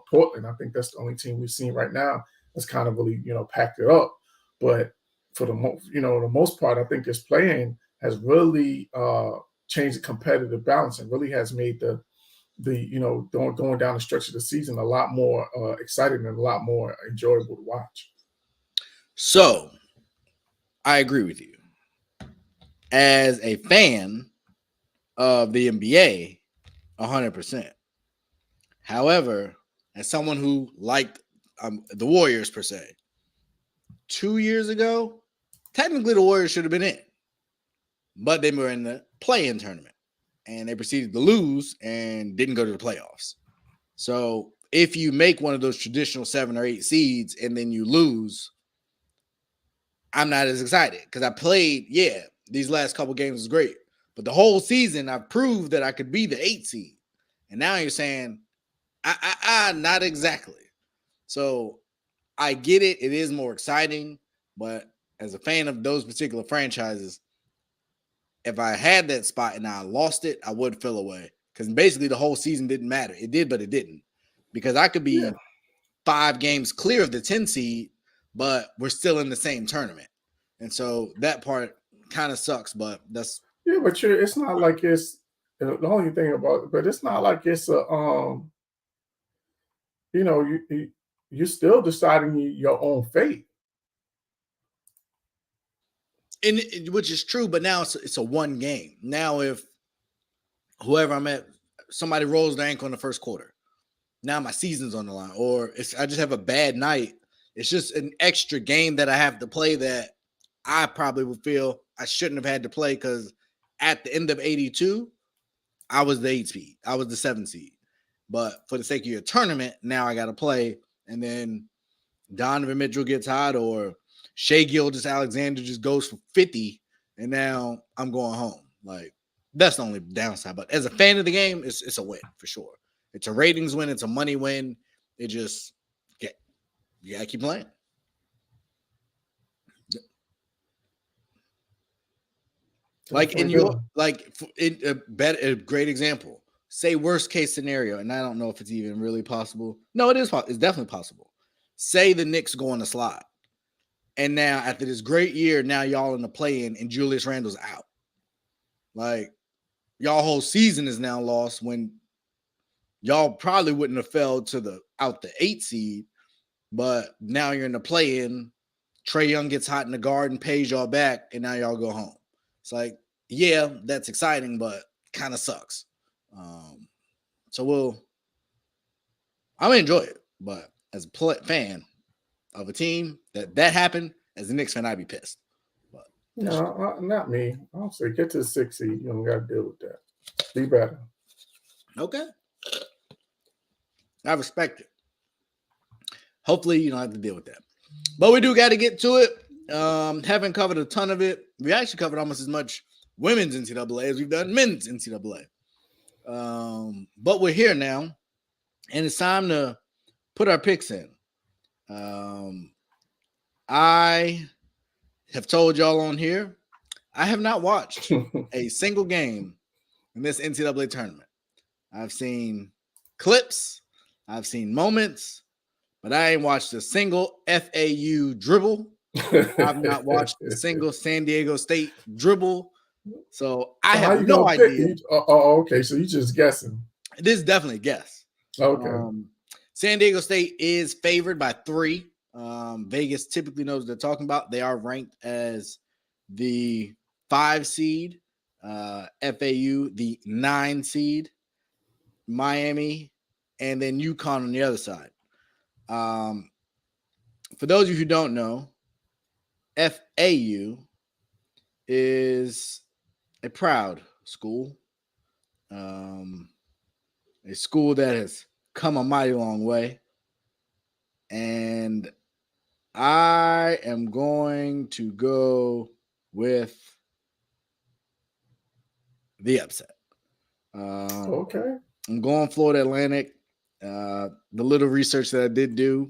Portland. I think that's the only team we've seen right now that's kind of really, packed it up. But for the most part, I think this play-in has really changed the competitive balance and really has made the going down the stretch of the season a lot more exciting and a lot more enjoyable to watch. So I agree with you. As a fan of the NBA, 100%. However, as someone who liked the Warriors per se, 2 years ago, technically the Warriors should have been in, but they were in the play-in tournament, and they proceeded to lose and didn't go to the playoffs. So if you make one of those traditional 7 or 8 seeds and then you lose, I'm not as excited because I played, these last couple games was great, but the whole season I proved that I could be the 8 seed. And now you're saying, not exactly. So I get it. It is more exciting, but as a fan of those particular franchises, if I had that spot and I lost it, I would feel away, because basically the whole season didn't matter. It did, but it didn't, because I could be 5 games clear of the 10 seed, but we're still in the same tournament. And so that part kind of sucks, but that's but it's not like it's the only thing about it, but it's not like it's a you're still deciding your own fate. And which is true, but now it's a 1 game. Now if whoever I'm at, somebody rolls their ankle in the first quarter, now my season's on the line, or I just have a bad night. It's just an extra game that I have to play that I probably would feel I shouldn't have had to play, because at the end of 82, I was the 8 seed. I was the 7 seed. But for the sake of your tournament, now I got to play and then Donovan Mitchell gets hot, or Shea Gilgeous-Alexander just goes for 50, and now I'm going home. Like, that's the only downside. But as a fan of the game, it's a win for sure. It's a ratings win. It's a money win. It just you gotta keep playing. Like in your a great example. Say worst case scenario, and I don't know if it's even really possible. No, it is. It's definitely possible. Say the Knicks go on a slide, and now after this great year, now y'all in the play-in, and Julius Randle's out. Like, y'all whole season is now lost when y'all probably wouldn't have fell to the 8 seed, but now you're in the play-in. Trae Young gets hot in the Garden, pays y'all back, and now y'all go home. It's like, yeah, that's exciting, but kind of sucks. So I'm gonna enjoy it, but as a fan of a team that happened, as a Knicks fan, I'd be pissed. But no, not me. I'll say get to the 6 seed. You don't got to deal with that. Be better. Okay, I respect it. Hopefully, you don't have to deal with that, but we do got to get to it. Haven't covered a ton of it. We actually covered almost as much women's NCAA as we've done men's NCAA. But we're here now, and it's time to put our picks in. I have told y'all on here, I have not watched a single game in this NCAA tournament. I've seen clips, I've seen moments, but I ain't watched a single FAU dribble. I've not watched a single San Diego State dribble. So I have no idea. Okay. So you're just guessing. This is definitely a guess. Okay. San Diego State is favored by 3. Vegas typically knows what they're talking about. They are ranked as the 5 seed. FAU, the 9 seed. Miami, and then UConn on the other side. For those of you who don't know, FAU is a proud school, a school that has come a mighty long way, and I am going to go with the upset. Okay. I'm going Florida Atlantic. The little research that I did do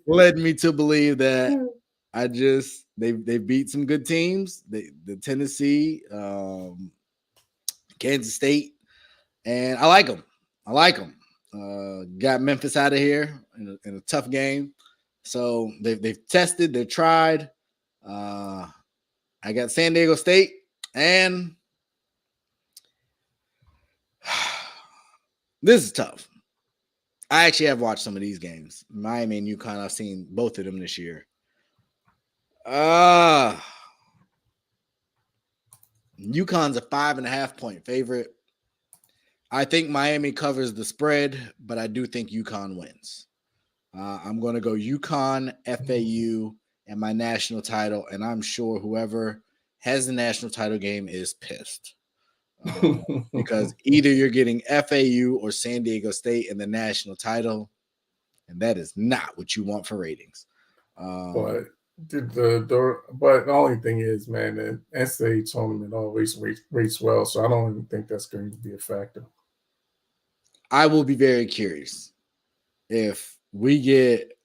led me to believe that they beat some good teams. The Tennessee, Kansas State, and I like them. Got Memphis out of here in a tough game. So they've tested, they've tried. I got San Diego State, and this is tough. I actually have watched some of these games. Miami and UConn, I've seen both of them this year. UConn's a 5.5-point favorite. I think Miami covers the spread, but I do think UConn wins. I'm going to go UConn, FAU, and my national title, and I'm sure whoever has the national title game is pissed. Because either you're getting FAU or San Diego State in the national title, and that is not what you want for ratings. But the only thing is, man, the NCAA tournament always rates well, so I don't even think that's going to be a factor. I will be very curious if we get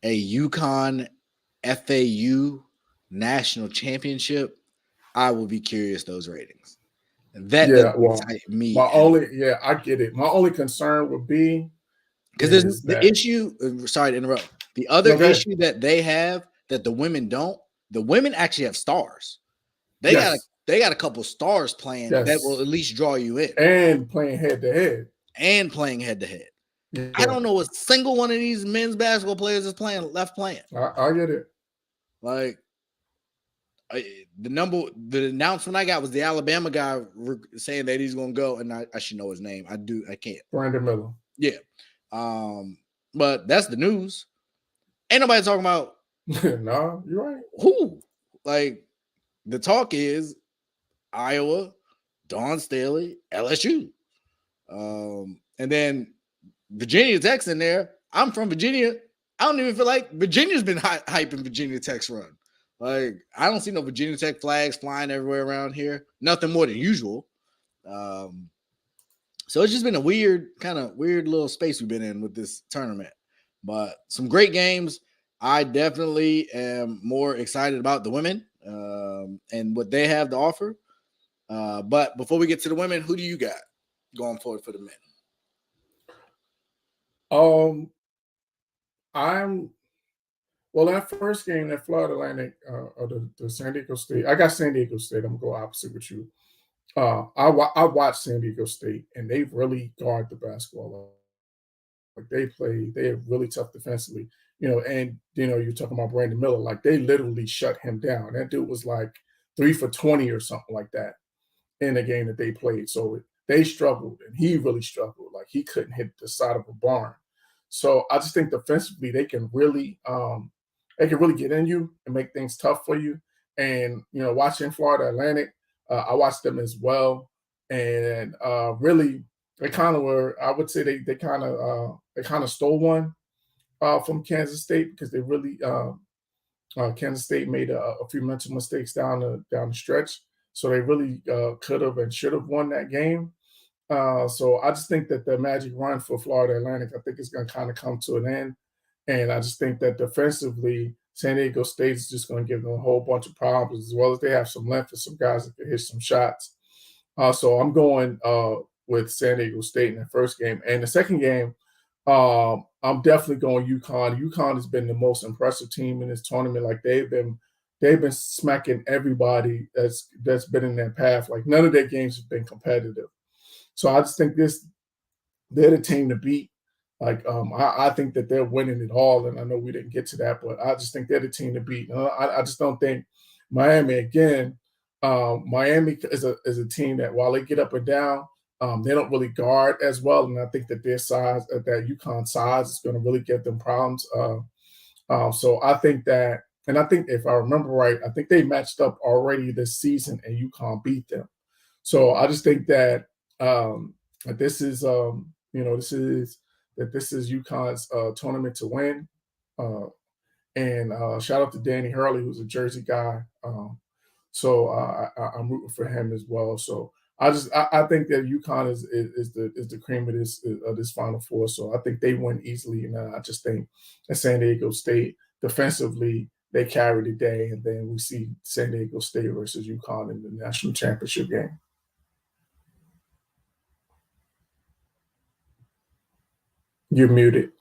a UConn FAU national championship. I will be curious those ratings. That excite me. I get it. My only concern would be because there's the issue. Sorry to interrupt. The other issue that they have that the women don't. The women actually have stars. They got a couple stars playing that will at least draw you in and playing head to head. Yeah. I don't know a single one of these men's basketball players is playing. I get it. Like. The announcement I got was the Alabama guy saying that he's going to go, and I should know his name. I can't. Brandon Miller. Yeah. But that's the news. Ain't nobody talking about. No, you're right. Who? Like, the talk is Iowa, Dawn Staley, LSU. And then Virginia Tech's in there. I'm from Virginia. I don't even feel like Virginia's been hyping Virginia Tech's run. Like, I don't see no Virginia Tech flags flying everywhere around here. Nothing more than usual. So it's just been a weird little space we've been in with this tournament. But some great games. I definitely am more excited about the women and what they have to offer. But before we get to the women, who do you got going forward for the men? That first game, that Florida Atlantic or the San Diego State, I got San Diego State. I'm gonna go opposite with you. I watched San Diego State, and they really guard the basketball. Like they are really tough defensively, and you're talking about Brandon Miller, like they literally shut him down. That dude was like 3 for 20 or something like that in the game that they played. So they struggled, and he really struggled. Like he couldn't hit the side of a barn. So I just think defensively they can really get in you and make things tough for you. And watching Florida Atlantic, I watched them as well, and really they kind of were. I would say they kind of stole one from Kansas State because they really Kansas State made a few mental mistakes down the stretch, so they really could have and should have won that game. So I just think that the magic run for Florida Atlantic, I think it's going to kind of come to an end. And I just think that defensively, San Diego State is just going to give them a whole bunch of problems, as well as they have some length and some guys that can hit some shots. So I'm going with San Diego State in the first game. And the second game, I'm definitely going UConn. UConn has been the most impressive team in this tournament. Like they've been smacking everybody that's been in their path. Like none of their games have been competitive. So I just think they're the team to beat. Like I think that they're winning it all, and I know we didn't get to that, but I just think they're the team to beat. I just don't think Miami again. Miami is a team that while they get up and down, they don't really guard as well, and I think that their size, that UConn size, is going to really give them problems. So I think that, and I think if I remember right, I think they matched up already this season, and UConn beat them. So I just think that this is UConn's tournament to win. And shout out to Danny Hurley, who's a Jersey guy. So I'm rooting for him as well. So I think that UConn is the cream of this Final Four. So I think they win easily, and I just think that San Diego State defensively they carry the day, and then we see San Diego State versus UConn in the national championship game. You're muted.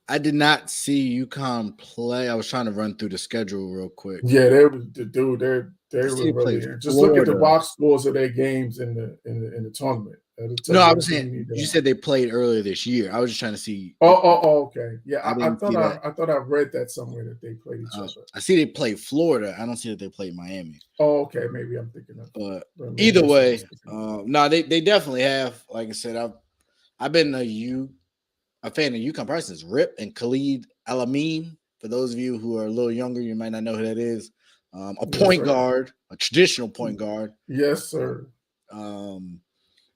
I did not see UConn play. I was trying to run through the schedule real quick. Yeah, they were really just look at the box scores of their games in the tournament. No, I was saying you said they played earlier this year. I was just trying to see. Okay. Yeah, I thought I read that somewhere that they played each other. I see they played Florida. I don't see that they played Miami. Oh, okay. Maybe I'm thinking of. But either way, no, they definitely have. Like I said, I've been a fan of UConn probably since Rip and Khalid Al-Amin. For those of you who are a little younger, you might not know who that is. A point guard, a traditional point guard. Yes, sir.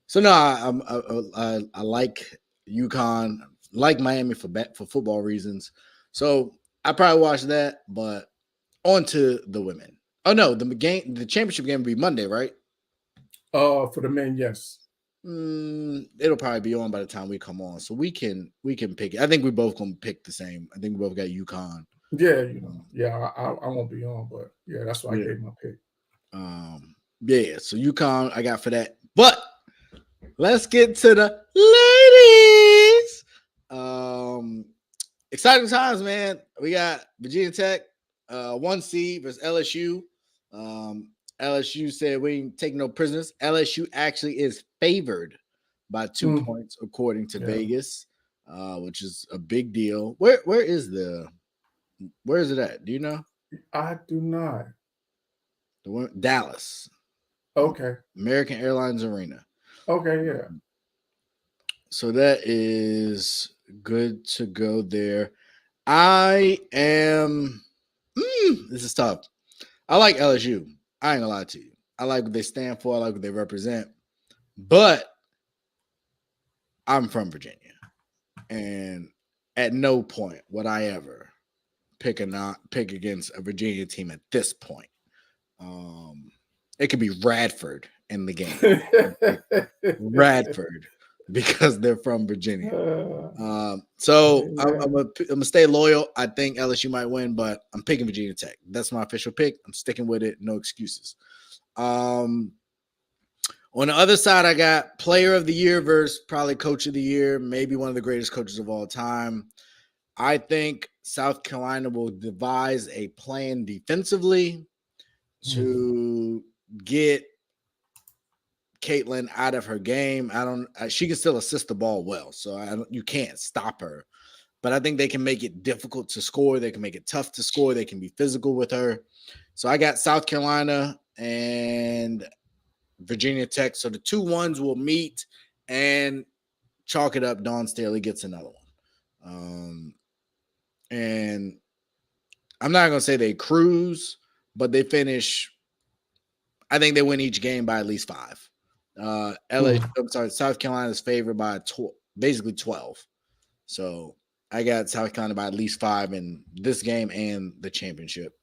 So no, I like UConn, like Miami for football reasons. So I probably watch that, but on to the women. Oh no, the championship game will be Monday, right? For the men, yes. It'll probably be on by the time we come on, so we can pick it. I think we both gonna pick the same. I think we both got UConn. Yeah, I won't be on, but yeah, that's why I gave my pick. Yeah, so UConn I got for that. But let's get to the ladies. Exciting times, man. We got Virginia Tech, 1 seed versus LSU. LSU said we ain't taking no prisoners. LSU actually is favored by 2 points according to Vegas, which is a big deal. Where is it at? Do you know? I do not. Dallas. Okay. American Airlines Arena. Okay, yeah. So that is good to go there. I am. This is tough. I like LSU. I ain't gonna lie to you. I like what they stand for. I like what they represent. But I'm from Virginia. And at no point would I ever pick against a Virginia team at this point. It could be Radford in the game. Radford, because they're from Virginia. So I'm gonna stay loyal. I think LSU might win, but I'm picking Virginia Tech. That's my official pick. I'm sticking with it. No excuses. On the other side, I got player of the year versus probably coach of the year, maybe one of the greatest coaches of all time. I think South Carolina will devise a plan defensively to get Caitlin out of her game. She can still assist the ball well, so you can't stop her. But I think they can make it difficult to score. They can make it tough to score. They can be physical with her. So I got South Carolina and Virginia Tech. So the 2-1s will meet and chalk it up. Dawn Staley gets another one. And I'm not going to say they cruise, but they finish. I think they win each game by at least 5. South Carolina's favored by basically 12. So I got South Carolina by at least 5 in this game and the championship.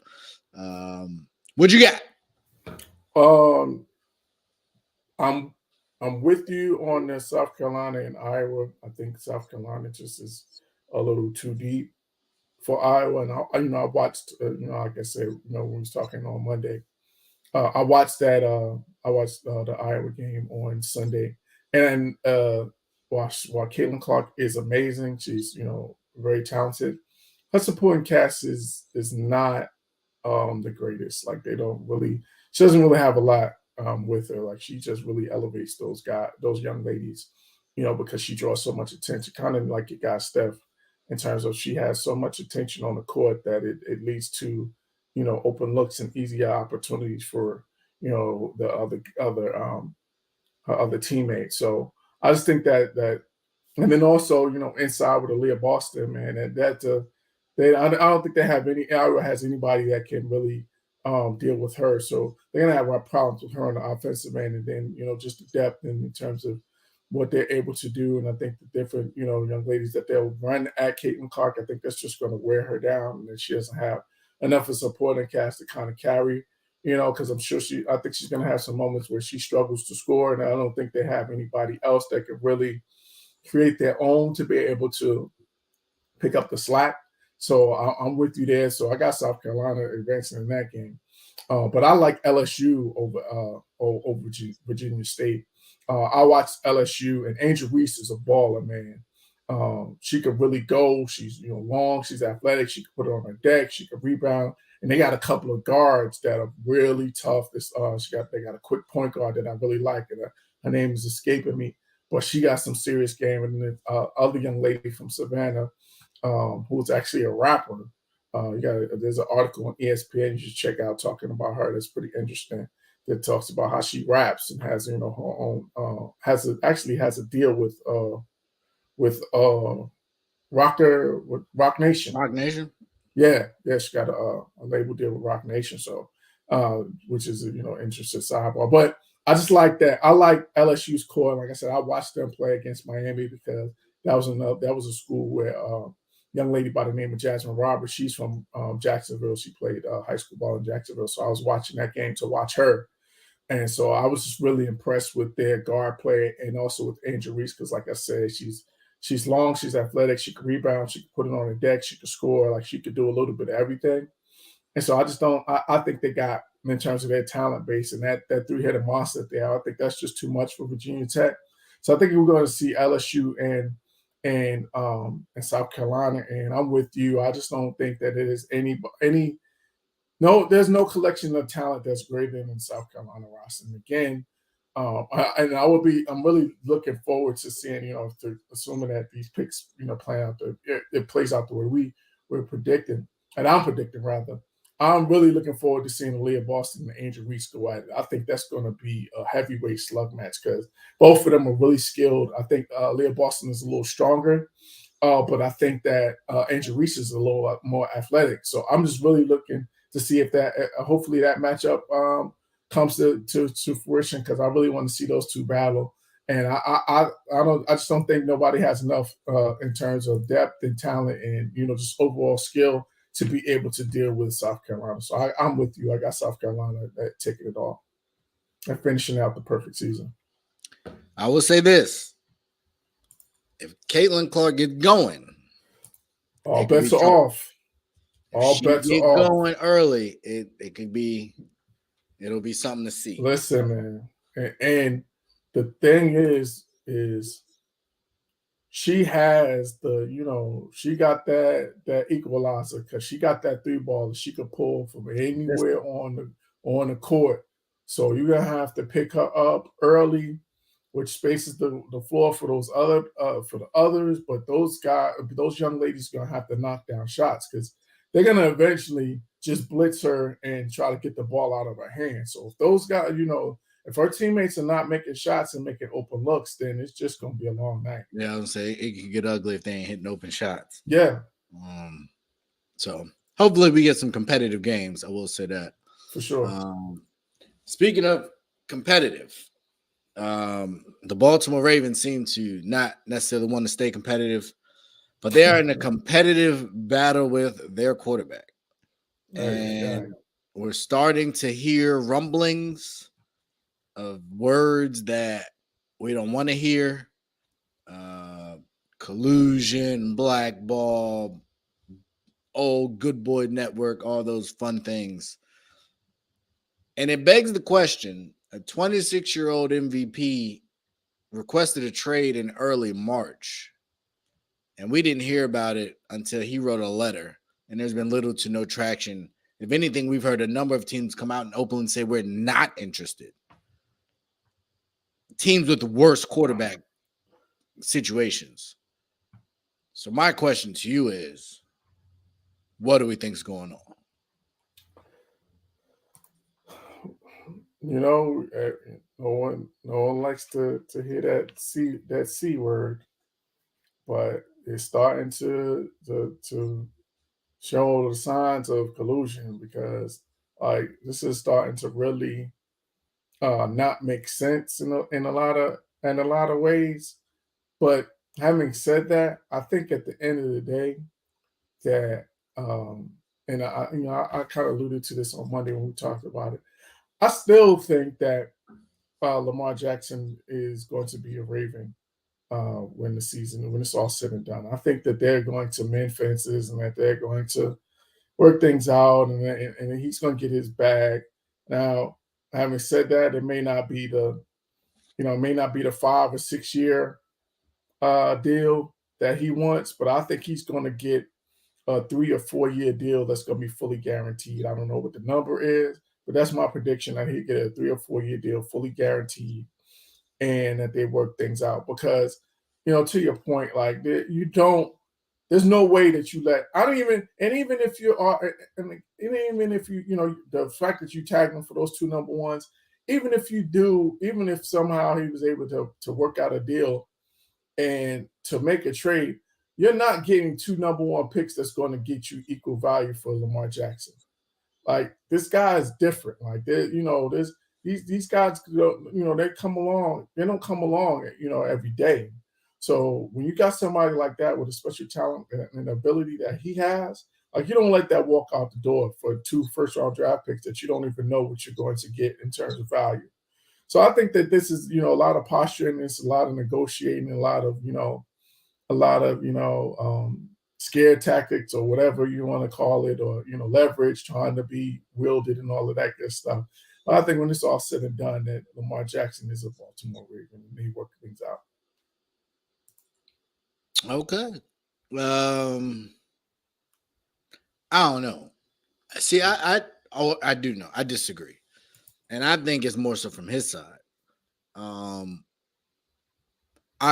What'd you got? I'm with you on the South Carolina and Iowa. I think South Carolina just is a little too deep for Iowa. And I watched, like I said, when we was talking on Monday, I watched that. I watched the Iowa game on Sunday, and while Caitlin Clark is amazing, she's very talented. Her supporting cast is not the greatest. Like she doesn't really have a lot with her. Like she just really elevates those young ladies, because she draws so much attention. Kind of like your guy Steph, in terms of she has so much attention on the court that it leads to open looks and easier opportunities for the her other teammates. So I just think that, and then also inside with Aaliyah Boston, man, and I don't think Iowa has anybody that can really deal with her. So they're gonna have problems with her on the offensive end, and then just the depth in terms of what they're able to do. And I think the different young ladies that they'll run at Caitlin Clark, I think that's just going to wear her down, and she doesn't have enough of supporting cast to kind of carry. Because I'm sure I think she's going to have some moments where she struggles to score, and I don't think they have anybody else that can really create their own to be able to pick up the slack. So I'm with you there. So I got South Carolina advancing in that game, but I like LSU over Virginia State. I watched LSU, and Angel Reese is a baller, man. She could really go. She's long. She's athletic. She can put it on her deck. She can rebound. And they got a couple of guards that are really tough. They got a quick point guard that I really like. And her name is escaping me, but she got some serious game. And then other young lady from Savannah, who's actually a rapper. There's an article on ESPN you should check out talking about her. That's pretty interesting. That talks about how she raps and has her own has a deal with Rock Nation. Rock Nation. Yeah, she got a label deal with Rock Nation, so which is interesting sidebar. But I just like that. I like LSU's core. Like I said, I watched them play against Miami because that was a school where young lady by the name of Jasmine Roberts. She's from Jacksonville. She played high school ball in Jacksonville, so I was watching that game to watch her. And so I was just really impressed with their guard play and also with Angel Reese because, like I said, she's long, she's athletic, she can rebound, she can put it on the deck, she can score, like she could do a little bit of everything. And so I think they got, in terms of their talent base and that three-headed monster there, I think that's just too much for Virginia Tech. So I think we're going to see LSU and South Carolina, and I'm with you. I just don't think that it is there's no collection of talent that's greater than South Carolina roster. And again, I'm really looking forward to seeing, assuming that these picks, play out it plays out the way we're predicting, and I'm predicting rather. I'm really looking forward to seeing Leah Boston and Angel Reese go at it. I think that's going to be a heavyweight slug match because both of them are really skilled. I think Leah Boston is a little stronger, but I think that Angel Reese is a little more athletic. So I'm just really looking to see if that, hopefully that matchup comes to fruition because I really want to see those two battle. And I just don't think nobody has enough in terms of depth and talent and just overall skill to be able to deal with South Carolina. So I'm with you. I got South Carolina taking it all and finishing out the perfect season. I will say this: if Caitlin Clark gets going, all bets are off. All bets are off. Going early, it'll be something to see. Listen, man, and the thing is she has she got that equalizer because she got that 3-ball that she could pull from anywhere on the court. So you're gonna have to pick her up early, which spaces the floor for those others. But those young ladies are gonna have to knock down shots because they're gonna eventually just blitz her and try to get the ball out of her hands. So if those guys, if her teammates are not making shots and making open looks, then it's just gonna be a long night. Yeah, I was gonna say it could get ugly if they ain't hitting open shots. Yeah. So hopefully we get some competitive games. I will say that for sure. Speaking of competitive, the Baltimore Ravens seem to not necessarily want to stay competitive, but they are in a competitive battle with their quarterback. And we're starting to hear rumblings of words that we don't want to hear. Collusion, blackball, old good boy network, all those fun things. And it begs the question, a 26-year-old MVP requested a trade in early March. And we didn't hear about it until he wrote a letter. And there's been little to no traction. If anything, we've heard a number of teams come out and openly say we're not interested. Teams with the worst quarterback situations. So my question to you is, what do we think is going on? No one likes to hear that C word, but it's starting to show the signs of collusion because this is starting to really not make sense in a lot of ways. But having said that, I think at the end of the day that and I kind of alluded to this on Monday when we talked about it. I still think that Lamar Jackson is going to be a Raven when it's all said and done. I think that they're going to mend fences and that they're going to work things out and he's going to get his bag. Now, having said that, it may not be the 5 or 6 year deal that he wants, but I think he's going to get a 3 or 4 year deal that's going to be fully guaranteed. I don't know what the number is, but that's my prediction that he'll get a 3 or 4 year deal fully guaranteed and that they work things out because, to your point, there's no way that you even if the fact that you tagged him for those 2 number ones, even if somehow he was able to work out a deal and to make a trade, you're not getting 2 number 1 picks that's going to get you equal value for Lamar Jackson. Like this guy is different. Like these guys, they come along. They don't come along, every day. So when you got somebody like that with a special talent and ability that he has, you don't let that walk out the door for 2 first-round draft picks that you don't even know what you're going to get in terms of value. So I think that this is, a lot of posturing, it's a lot of negotiating, a lot of scare tactics or whatever you want to call it, or leverage trying to be wielded and all of that good stuff. But I think when it's all said and done, that Lamar Jackson is a Baltimore Raven and they work things out. Okay. I don't know. See, I do know. I disagree. And I think it's more so from his side. I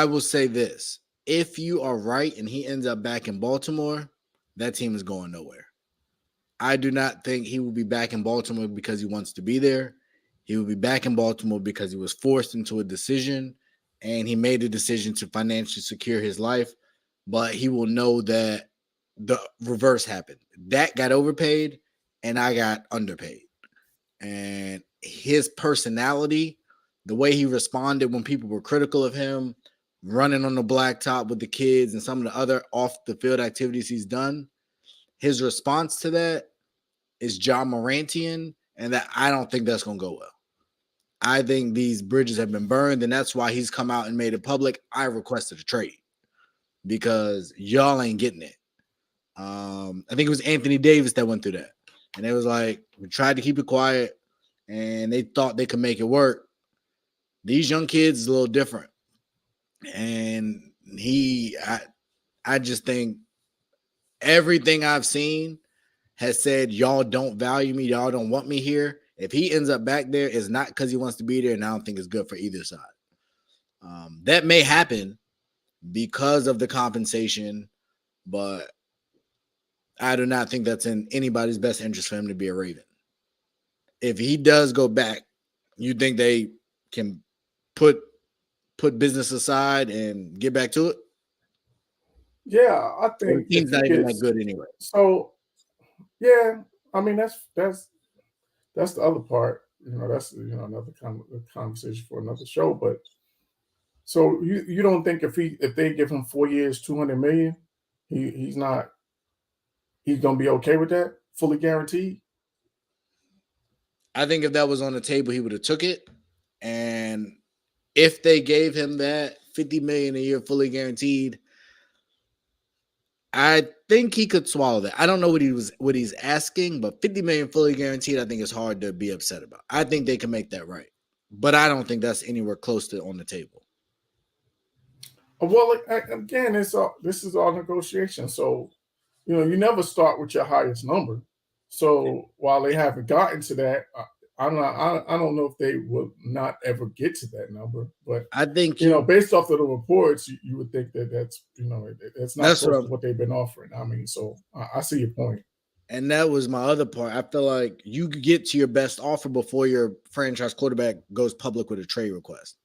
will say this. If you are right and he ends up back in Baltimore, that team is going nowhere. I do not think he will be back in Baltimore because he wants to be there. He will be back in Baltimore because he was forced into a decision and he made a decision to financially secure his life. But he will know that the reverse happened. Dak got overpaid and I got underpaid. And his personality the way he responded when people were critical of him, running on the blacktop with the kids and some of the other off the field activities he's done, his response to that is John Morantian, and that I don't think that's going to go well. I think these bridges have been burned, and that's why he's come out and made it public. I requested a trade because y'all ain't getting it. I think it was Anthony Davis that went through that. And it was like, we tried to keep it quiet, and they thought they could make it work. These young kids is a little different. And I just think everything I've seen has said, y'all don't value me, y'all don't want me here. If he ends up back there, it's not because he wants to be there, and I don't think it's good for either side. That may happen because of the compensation, but I do not think that's in anybody's best interest for him to be a Raven. If he does go back, you think they can put business aside and get back to it? Yeah, I think the team's not even that good anyway. So, yeah, I mean that's the other part. That's another conversation for another show. But so you don't think if they give him 4 years, $200 million, he's gonna be okay with that, fully guaranteed? I think if that was on the table, he would have took it. And if they gave him that $50 million a year fully guaranteed, I think he could swallow that. I don't know what he's asking, but $50 million fully guaranteed, I think is hard to be upset about. I think they can make that right, but I don't think that's anywhere close to on the table. Well, again, this is all negotiation. So, you never start with your highest number. So while they haven't gotten to that, I don't know if they will not ever get to that number. But I think based off of the reports, you would think that's not close to what they've been offering. I mean, so I see your point. And that was my other part. I feel like you could get to your best offer before your franchise quarterback goes public with a trade request.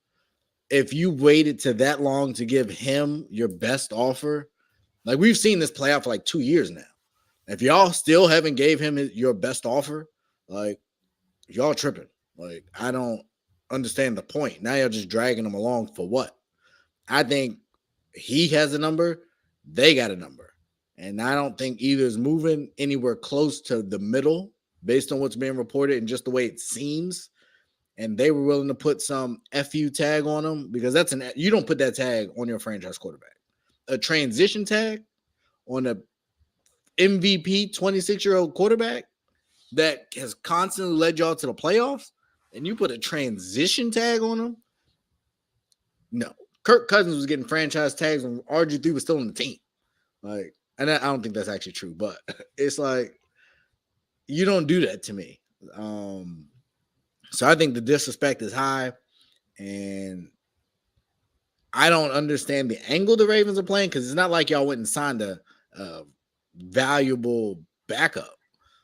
If you waited to that long to give him your best offer, like we've seen this play out for like 2 years now. If y'all still haven't gave him your best offer, like y'all tripping. Like I don't understand the point. Now you're just dragging him along for what? I think he has a number, they got a number. And I don't think either is moving anywhere close to the middle based on what's being reported and just the way it seems. And they were willing to put some FU tag on him because you don't put that tag on your franchise quarterback. A transition tag on a MVP 26-year-old quarterback that has constantly led y'all to the playoffs, and you put a transition tag on him? No. Kirk Cousins was getting franchise tags when RG3 was still on the team. Like, and I don't think that's actually true, but it's like you don't do that to me. So I think the disrespect is high, and I don't understand the angle the Ravens are playing because it's not like y'all went and signed a valuable backup.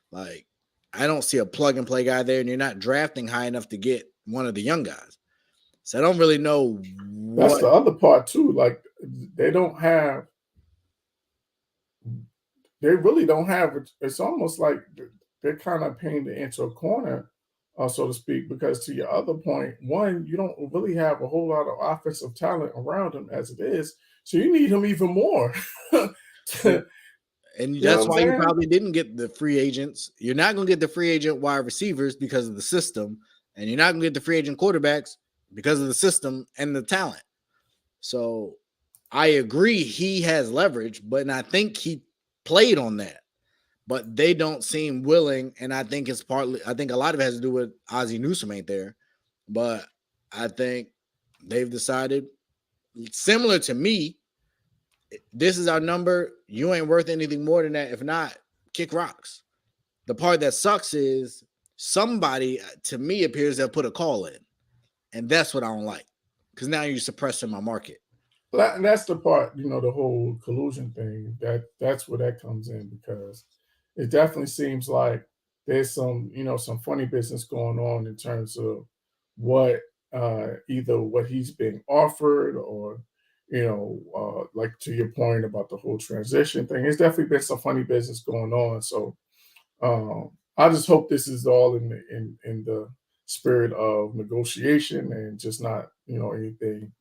Like, I don't see a plug-and-play guy there, and you're not drafting high enough to get one of the young guys. So I don't really know That's the other part, too. Like, they really don't have it. It's almost like they're kind of painted into a corner, so to speak, because to your other point, one, you don't really have a whole lot of offensive talent around him as it is, so you need him even more. And that's why you probably didn't get the free agents. You're not going to get the free agent wide receivers because of the system, and you're not going to get the free agent quarterbacks because of the system and the talent. So I agree he has leverage, but I think he played on that. But they don't seem willing, and I think a lot of it has to do with Ozzie Newsome ain't there. But I think they've decided, similar to me, this is our number. You ain't worth anything more than that. If not, kick rocks. The part that sucks is somebody, to me, appears to have put a call in. And that's what I don't like. Because now you're suppressing my market. And that's the part, the whole collusion thing, that's where that comes in, because it definitely seems like there's some funny business going on in terms of what either what he's being offered or, like to your point about the whole transition thing. There's definitely been some funny business going on. So I just hope this is all in the spirit of negotiation and just not, anything,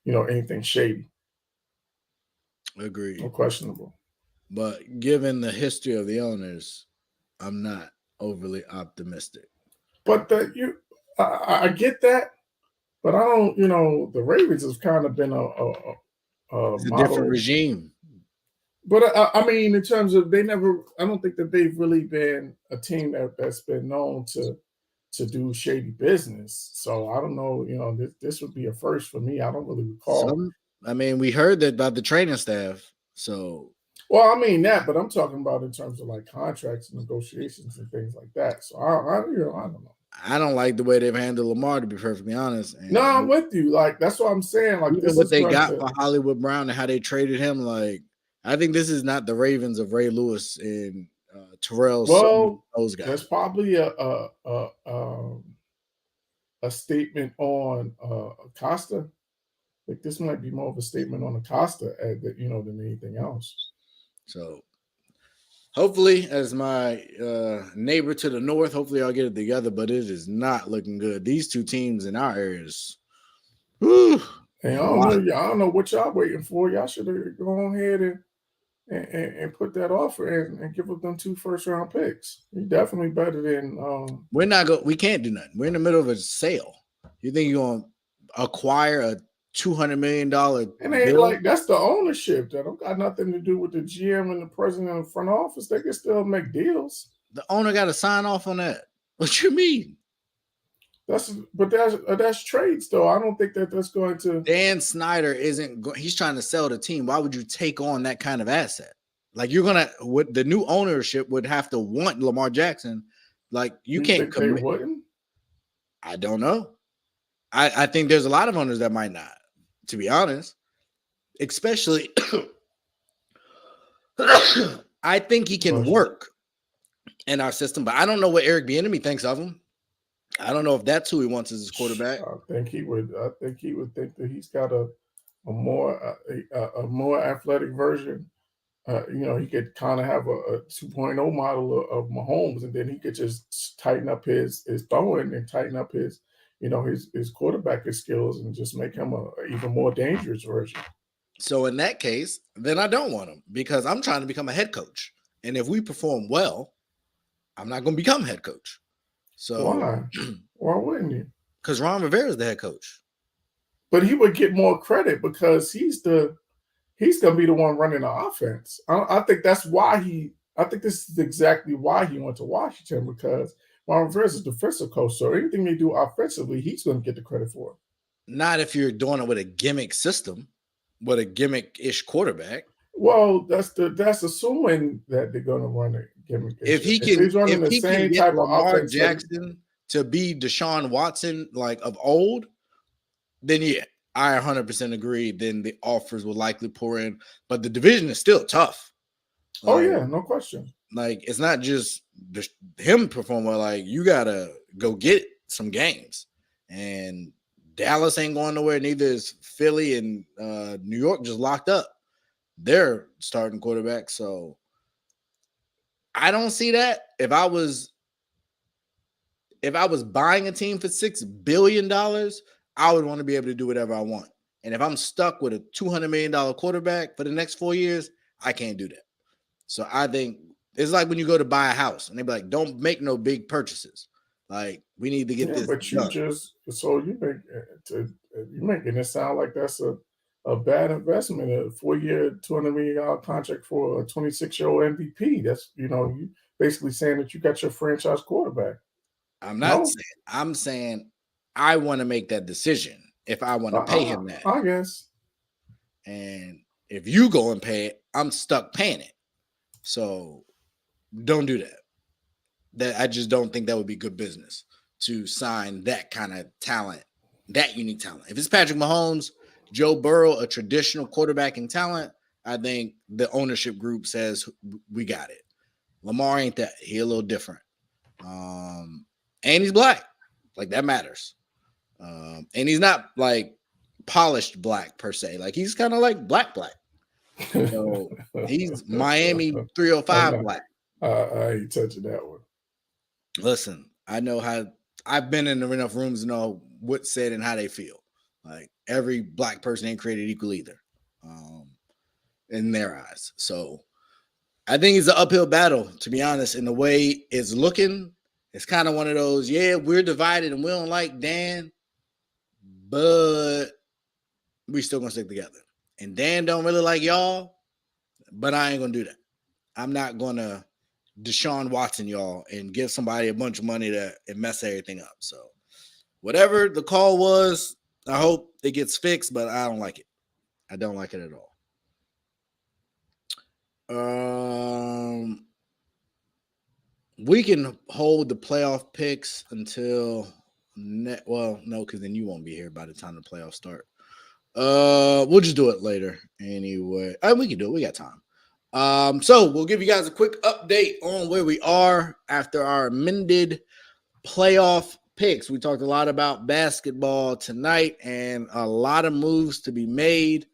anything shady Agreed. or questionable. But given the history of the owners, I'm not overly optimistic. But I get that, but I don't. The Ravens have kind of been a It's a different model. regime. But I mean, in terms of I don't think that they've really been a team that's been known to do shady business. So I don't know. This would be a first for me. I don't really recall. We heard that about the training staff. So, well, I mean that, but I'm talking about in terms of like contracts and negotiations and things like that. So I don't know. I don't like the way they've handled Lamar, to be perfectly honest. And no, I'm with you. Like that's what I'm saying. Like even what they got for Hollywood Brown and how they traded him, like I think this is not the Ravens of Ray Lewis and Terrell. Well, those guys. That's probably a statement on Acosta. Like this might be more of a statement on Acosta, than anything else. So, hopefully, as my neighbor to the north, hopefully I'll get it together. But it is not looking good. These two teams in our areas. Whew, and I don't know what y'all waiting for. Y'all should have gone ahead and put that offer in and give up them 2 first-round picks. You're definitely better than. We can't do nothing. We're in the middle of a sale. You think you're gonna acquire a $200 million? And they ain't like that's the ownership. That don't got nothing to do with the GM and the president of the front office. They can still make deals. The owner got to sign off on that. What you mean? That's trades though. I don't think that's going to. Dan Snyder isn't. He's trying to sell the team. Why would you take on that kind of asset? Like you're gonna. What the new ownership would have to want Lamar Jackson. Like you can't. Think they wouldn't? I don't know. I think there's a lot of owners that might not. To be honest, especially, I think he can work in our system, but I don't know what Eric Bieniemy thinks of him. I don't know if that's who he wants as his quarterback. I think he would think that he's got a more athletic version. He could kind of have a 2.0 model of Mahomes, and then he could just tighten up his throwing and tighten up his quarterback skills and just make him a even more dangerous version. So in that case, then I don't want him because I'm trying to become a head coach. And if we perform well, I'm not going to become head coach. So why? Why wouldn't you? Because Ron Rivera is the head coach. But he would get more credit because he's going to be the one running the offense. I think that's why I think this is exactly why he went to Washington, because Ron Rivera is a defensive coach. So anything they do offensively, he's going to get the credit for it. Not if you're doing it with a gimmick system, with a gimmick-ish quarterback. Well, that's assuming that they're going to run a gimmick. If he can get Lamar Jackson to be Deshaun Watson like of old, then yeah, I 100% agree. Then the offers will likely pour in, but the division is still tough. Oh yeah, no question. Like it's not just him performing well. Like you gotta go get some games, and Dallas ain't going nowhere. Neither is Philly, and New York just locked up their starting quarterback. So I don't see that. If I was buying a team for $6 billion, I would want to be able to do whatever I want. And if I'm stuck with a $200 million quarterback for the next 4 years, I can't do that. So I think it's like when you go to buy a house and they be like, don't make no big purchases. Like we need to get this. But you you're making it sound like that's a bad investment. A 4-year, $200 million contract for a 26-year-old MVP. That's you basically saying that you got your franchise quarterback. I'm not saying. I'm saying I want to make that decision if I want to pay him that. I guess. And if you go and pay it, I'm stuck paying it. So don't do that. That I just don't think that would be good business to sign that kind of talent, that unique talent. If it's Patrick Mahomes, Joe Burrow, a traditional quarterbacking talent, I think the ownership group says we got it. Lamar ain't that. He a little different. And he's black. Like that matters. And he's not like polished black per se. Like he's kind of like black. So he's Miami 305 black. I ain't touching that one. Listen, I know how I've been in enough rooms to know what's said and how they feel. Like every black person ain't created equal either, in their eyes. So I think it's an uphill battle, to be honest. And the way it's looking, it's kind of one of those, yeah, we're divided and we don't like Dan, but we still gonna stick together. And Dan don't really like y'all, but I ain't gonna do that. I'm not gonna Deshaun Watson y'all and give somebody a bunch of money and mess everything up. So whatever the call was, I hope it gets fixed, but I don't like it. I don't like it at all. We can hold the playoff picks until no, because then you won't be here by the time the playoffs start. We'll just do it later anyway. We can do it. We got time. So we'll give you guys a quick update on where we are after our amended playoff picks. We talked a lot about basketball tonight and a lot of moves to be made.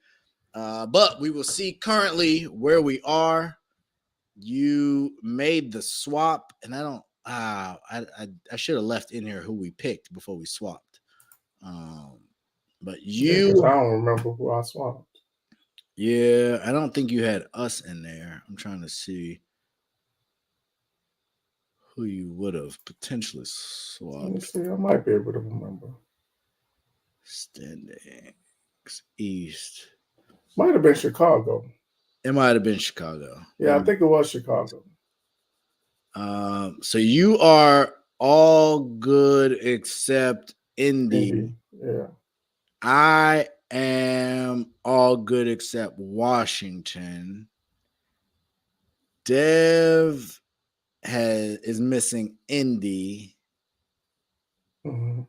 But we will see currently where we are. You made the swap, and I don't. I should have left in here who we picked before we swapped. But you, I don't remember who I swapped. Yeah, I don't think you had us in there. I'm trying to see who you would have potentially swapped. Let me see. I might be able to remember. Standings East. Might have been Chicago. It might have been Chicago. Yeah, I think it was Chicago. So you are all good except Indy. Yeah. I am all good except Washington. Dev is missing Indy. Mm-hmm.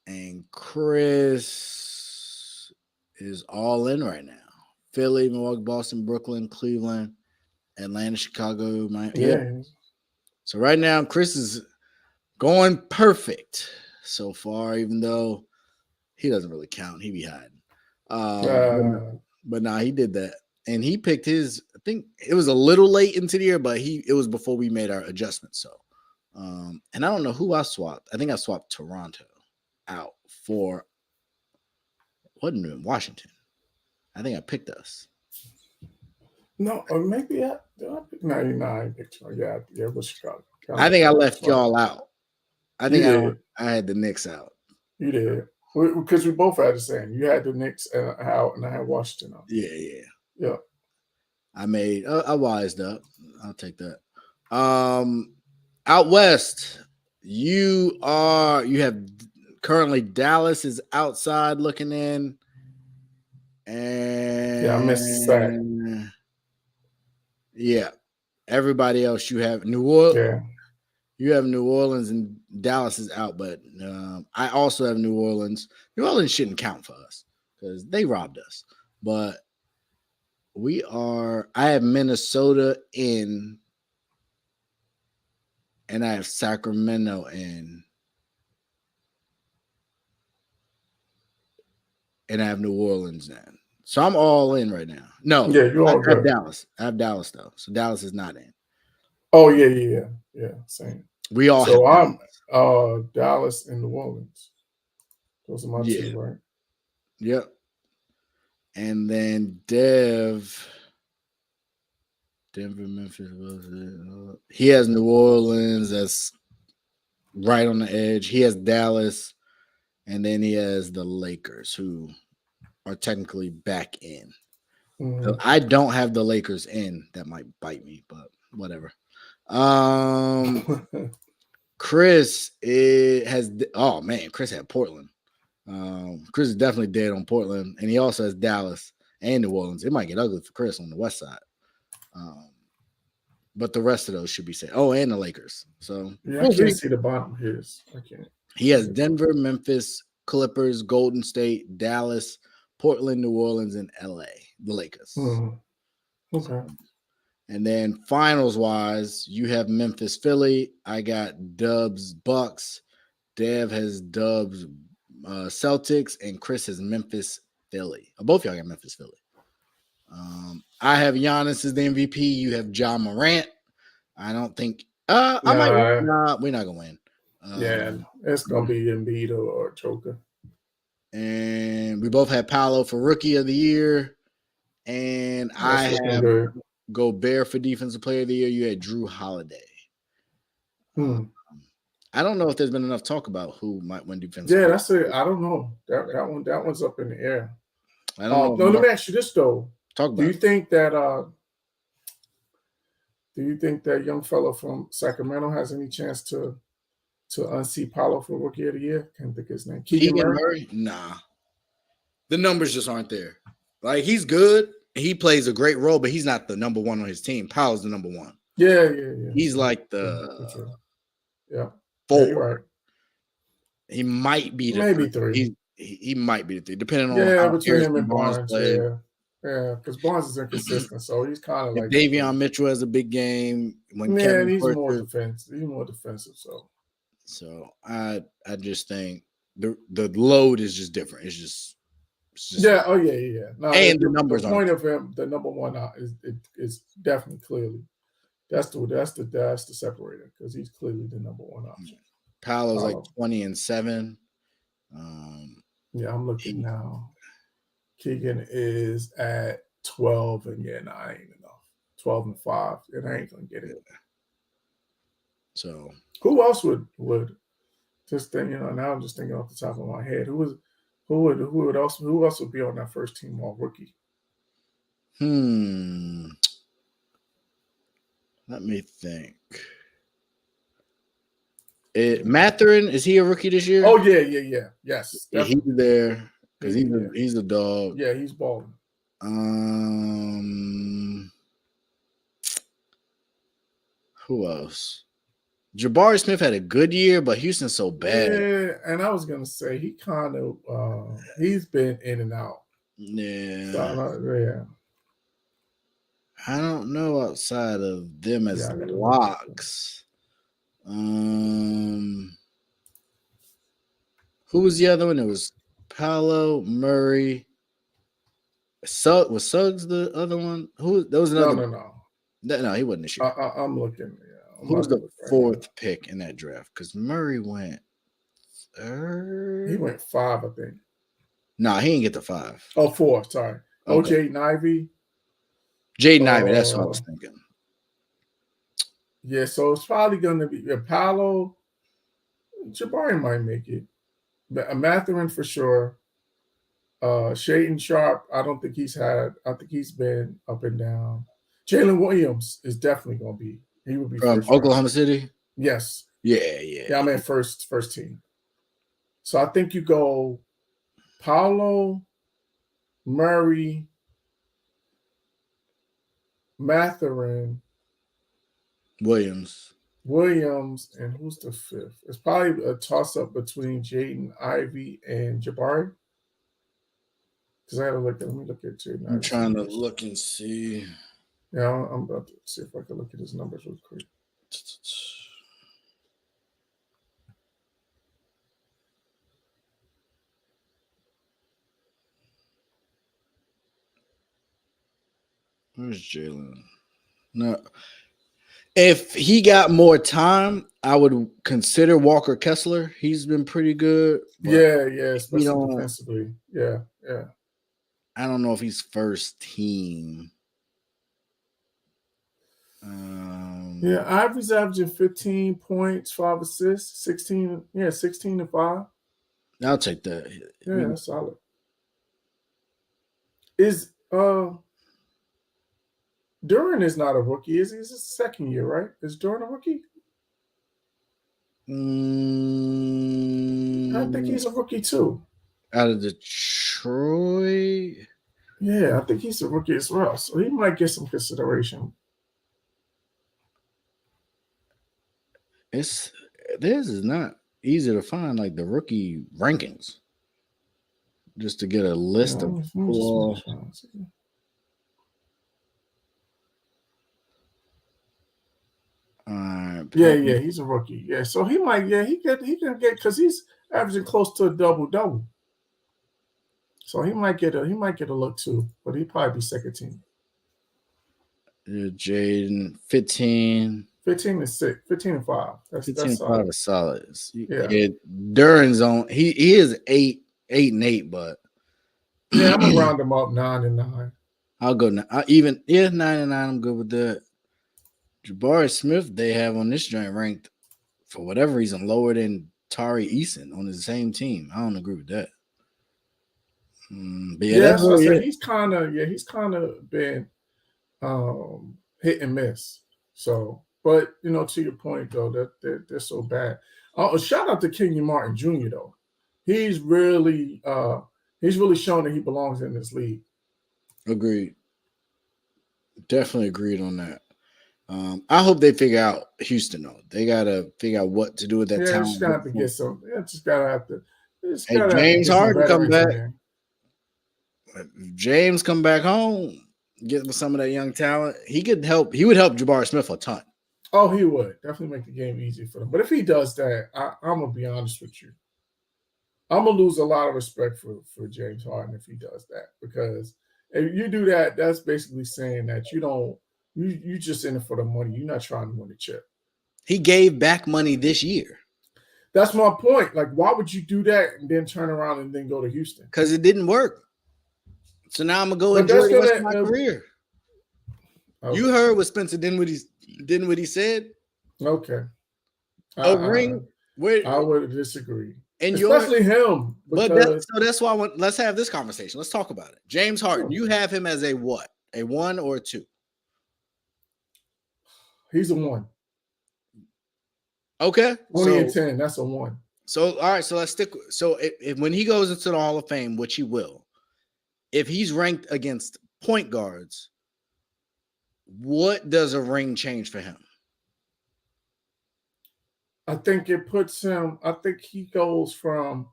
And Chris is all in right now. Philly, Milwaukee, Boston, Brooklyn, Cleveland, Atlanta, Chicago, Miami. Yeah. So right now, Chris is going perfect so far, even though he doesn't really count. He be hiding. But nah, he did that. And he picked his, I think it was a little late into the year, but it was before we made our adjustments. So, and I don't know who I swapped. I think I swapped Toronto out for, wasn't in Washington. I think I picked us. No, or maybe I picked 99. Yeah, it was Chicago. I think I left y'all out. I think I had the Knicks out. You did. Because we both had the same. You had the Knicks out, and I had Washington out. Yeah. I wised up. I'll take that. Out west, you have currently Dallas is outside looking in. And I missed that. Yeah. Everybody else, you have New Orleans. Yeah. You have New Orleans and Dallas is out, but I also have New Orleans. New Orleans shouldn't count for us because they robbed us. But I have Minnesota in, and I have Sacramento in, and I have New Orleans in. So I'm all in right now. No, you're all I have Dallas. I have Dallas though, so Dallas is not in. Oh yeah, same. We all. So I'm Dallas and New Orleans. Those are my two, right? Yep. And then Denver, Memphis. He has New Orleans. That's right on the edge. He has Dallas, and then he has the Lakers, who are technically back in. Mm-hmm. So I don't have the Lakers in. That might bite me, but whatever. Chris Chris had Portland. Chris is definitely dead on Portland, and he also has Dallas and New Orleans. It might get ugly for Chris on the west side. But the rest of those should be safe. Oh, and the Lakers. So I can't see the bottom of his. I can't. He has Denver, Memphis, Clippers, Golden State, Dallas, Portland, New Orleans, and LA, the Lakers. Mm-hmm. Okay. And then finals wise, you have Memphis, Philly. I got Dubs, Bucks. Dev has Dubs, Celtics, and Chris has Memphis, Philly. Both y'all got Memphis, Philly. I have Giannis as the MVP. You have Ja Morant. I don't think we're not gonna win. It's gonna be Embiid or Joker. And we both had Paolo for Rookie of the Year, and I have good. Gobert for Defensive Player of the Year. You had Drew Holiday. I don't know if there's been enough talk about who might win Defensive. Yeah, that's it. I don't know. That one's up in the air. I don't know. No, let me ask you this though. Talk about. Do you think that young fellow from Sacramento has any chance to unseat Paolo for Rookie of the Year? Can't think of his name. Keegan Murray? Nah. The numbers just aren't there. Like, he's good. He plays a great role, but he's not the number one on his team. Paolo's the number one. Yeah. He's like the 4. Yeah, right. He might be the maybe 3. He might be the 3, depending on how between him and Barnes play. Yeah, because Barnes is inconsistent, so he's kind of like Davion Mitchell has a big game. He's more defensive. He's more defensive. So I just think the load is just different. It's just yeah. Oh yeah. No, and the numbers. The point of him, the number one is definitely clearly that's the separator because he's clearly the number one option. Paolo's like 20-7. Yeah, I'm looking now. Keegan is at 12, and I ain't enough. 12-5, and I ain't gonna get it. So who else would just think? Now I'm just thinking off the top of my head. Who else would be on that first team all rookie? Let me think. Mathurin, is he a rookie this year? Oh yeah. Yes, yeah, he's there because he's a dog. Yeah, he's balling. Who else? Jabari Smith had a good year, but Houston's so bad. Yeah, and I was gonna say he kind of he's been in and out. Yeah. So, I don't know outside of them as locks. Who was the other one? It was Paolo, Murray. Was Suggs the other one? That was another. No, he wasn't this year. I'm looking. Who was the 4th pick in that draft? Because Murray went 3rd. He went 5, I think. Nah, he didn't get the 5. Oh, 4. Sorry. Okay. Jaden Ivey. Jaden Ivey. That's what I was thinking. Yeah, so it's probably going to be Paolo. Jabari might make it. But Mathurin for sure. Shaden Sharp, I think he's been up and down. Jalen Williams is definitely going to be. He would be from Oklahoma City. Yes. Yeah. I mean first team. So I think you go Paolo, Murray, Mathurin, Williams, and who's the 5th? It's probably a toss-up between Jaden Ivey and Jabari. Because I had to let me look at Jaden. I'm trying to look and see. Yeah, I'm about to see if I can look at his numbers real quick. Where's Jalen? No. If he got more time, I would consider Walker Kessler. He's been pretty good. Yeah, especially defensively. Yeah. I don't know if he's first team. Ivory's averaging 15 points, 5 assists, 16 and 5. I'll take that. Yeah, that's solid. Is Duran is not a rookie, is he? It's his second year, right? Is Duran a rookie? I think he's a rookie too. Out of Detroit? Yeah, I think he's a rookie as well. So he might get some consideration. This is not easy to find, like the rookie rankings. Just to get a list of people. Yeah, he's a rookie. Yeah, so he might. Yeah, he can get because he's averaging close to a double. So he might get a look too, but he'd probably be second team. Jaden 15. 15-6, 15-5. That's 15 solid. 5 is solid. Yeah. Duran's on. He is 8-8, but Yeah, I'm gonna round them up 9-9. I'll go now. 9-9. I'm good with that. Jabari Smith, they have on this joint ranked for whatever reason lower than Tari Eason on the same team. I don't agree with that. But yeah, that's what I said. it. He's kind of been hit and miss. So, but to your point though, that they're so bad. Shout out to Kenyon Martin Jr. though. He's really shown that he belongs in this league. Agreed. Definitely agreed on that. I hope they figure out Houston though. They gotta figure out what to do with that talent. Just gotta have to get some. Just gotta have to. Hey, James Harden come back. If James come back home, get some of that young talent. He could help. He would help Jabari Smith a ton. Oh, he would definitely make the game easy for them. But if he does that, I'm gonna be honest with you. I'm gonna lose a lot of respect for James Harden if he does that, because if you do that, that's basically saying that you just in it for the money. You're not trying to win the chip. He gave back money this year. That's my point. Like, why would you do that and then turn around and then go to Houston? Because it didn't work. So now I'm gonna go enjoy the rest of my career. Okay. You heard what Spencer Dinwiddie said. Okay. A ring. I would disagree. And especially him. But that's why let's have this conversation. Let's talk about it. James Harden, you have him as a what? A 1 or a 2? He's a 1. Okay. Only a 10. That's a 1. So all right. So let's stick. So if when he goes into the Hall of Fame, which he will, if he's ranked against point guards, what does a ring change for him? I think it puts him. I think he goes from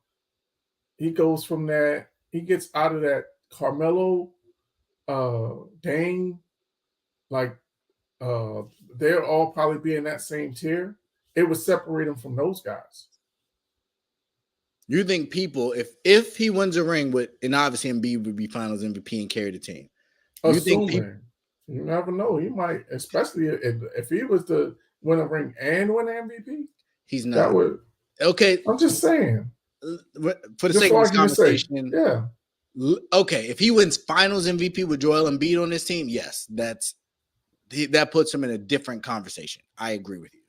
that. He gets out of that Carmelo, Dame, like they're all probably be in that same tier. It would separate him from those guys. You think people, if he wins a ring with, and obviously Embiid would be Finals MVP and carry the team. You think people, you never know. He might, especially if he was to win a ring and win an MVP. He's not. That would. Okay. I'm just saying. For the sake of this conversation. Yeah. Okay. If he wins Finals MVP with Joel Embiid on this team, yes, that puts him in a different conversation. I agree with you.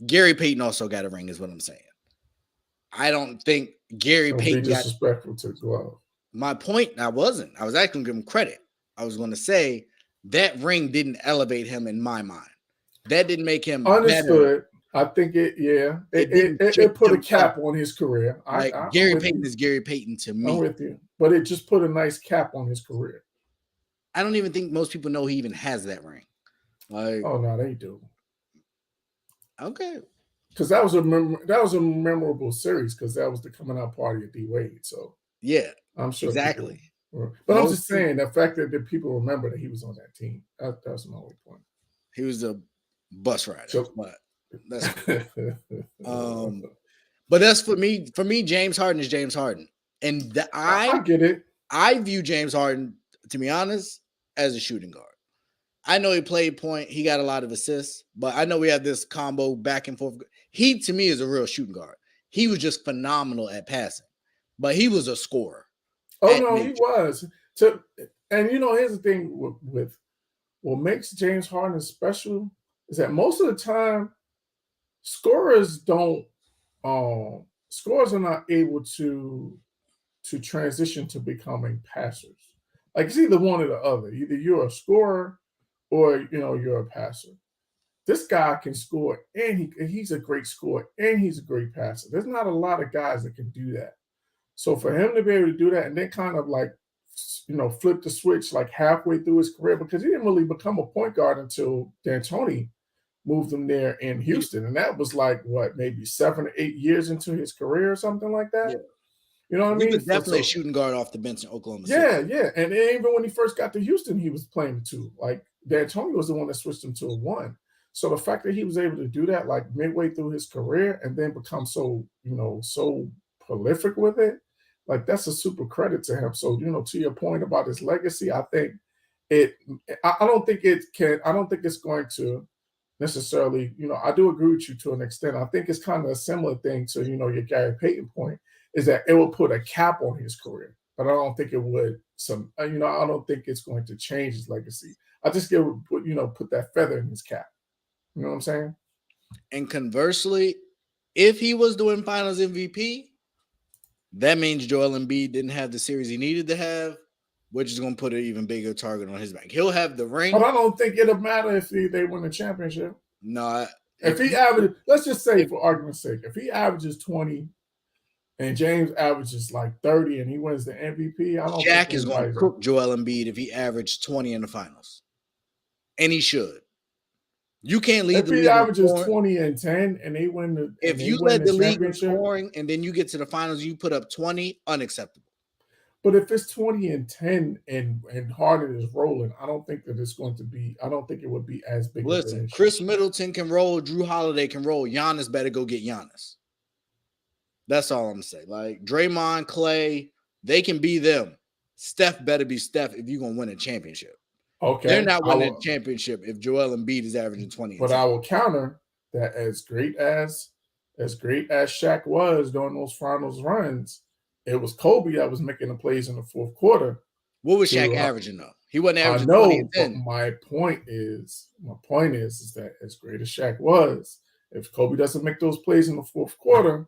Gary Payton also got a ring, is what I'm saying. I don't think Gary Payton got disrespectful to Glove. My point, I wasn't. I was actually giving him credit. I was going to say that ring didn't elevate him in my mind. That didn't make him understood. Better. I think it put a cap on his career. Gary Payton is Gary Payton to me. I'm with you, but it just put a nice cap on his career. I don't even think most people know he even has that ring. Oh no, they do. Okay, because that was a memorable series because that was the coming out party of D Wade. So yeah, I'm sure exactly. But I'm just saying the fact that people remember that he was on that team. That's my only point. He was a bus rider, but that's but that's for me. James Harden is James Harden, and I get it. I view James Harden, to be honest, as a shooting guard. I know he played point. He got a lot of assists, but I know we have this combo back and forth. He, to me, is a real shooting guard. He was just phenomenal at passing, but he was a scorer. Oh, no, he was. And, here's the thing with what makes James Harden special is that most of the time, scorers are not able to transition to becoming passers. Like, it's either one or the other. Either you're a scorer or, you're a passer. This guy can score, and he's a great scorer, and he's a great passer. There's not a lot of guys that can do that. So for him to be able to do that and then kind of like, flip the switch like halfway through his career, because he didn't really become a point guard until D'Antoni moved him there in Houston. And that was like, maybe 7 or 8 years into his career or something like that. Yeah. You know what I mean? He was definitely a shooting guard off the bench in Oklahoma City. Yeah. And even when he first got to Houston, he was playing the 2. Like, D'Antoni was the one that switched him to a 1. So the fact that he was able to do that like midway through his career and then become so prolific with it, like that's a super credit to him. So, to your point about his legacy, I think I don't think it's going to necessarily, I do agree with you to an extent. I think it's kind of a similar thing to, your Gary Payton point, is that it will put a cap on his career, but I don't think it would I don't think it's going to change his legacy. I just put that feather in his cap. You know what I'm saying? And conversely, if he was doing Finals MVP, that means Joel Embiid didn't have the series he needed to have, which is going to put an even bigger target on his back. He'll have the ring. But I don't think it'll matter if they win the championship. No. If he averages, let's just say for argument's sake, if he averages 20 and James averages like 30 and he wins the MVP, I don't Shaq think is going to cook Joel Embiid if he averaged 20 in the finals. And he should. You can't lead the league. If he averages 20 and 10 and they win the if you led the league in scoring and then you get to the finals, you put up 20, unacceptable. But if it's 20 and 10 and Harden is rolling, I don't think that it's going to be, I don't think it would be as big. Listen, Chris Middleton can roll, Drew Holiday can roll. Giannis better go get Giannis. That's all I'm gonna say. Like Draymond, Clay, they can be them. Steph better be Steph if you're gonna win a championship. Okay. They're not winning a championship if Joel Embiid is averaging 20. But I will counter that as great as Shaq was during those finals runs, it was Kobe that was making the plays in the fourth quarter. What was Shaq averaging though? He wasn't averaging I know, 20 and 10. But my point is that as great as Shaq was, if Kobe doesn't make those plays in the fourth quarter,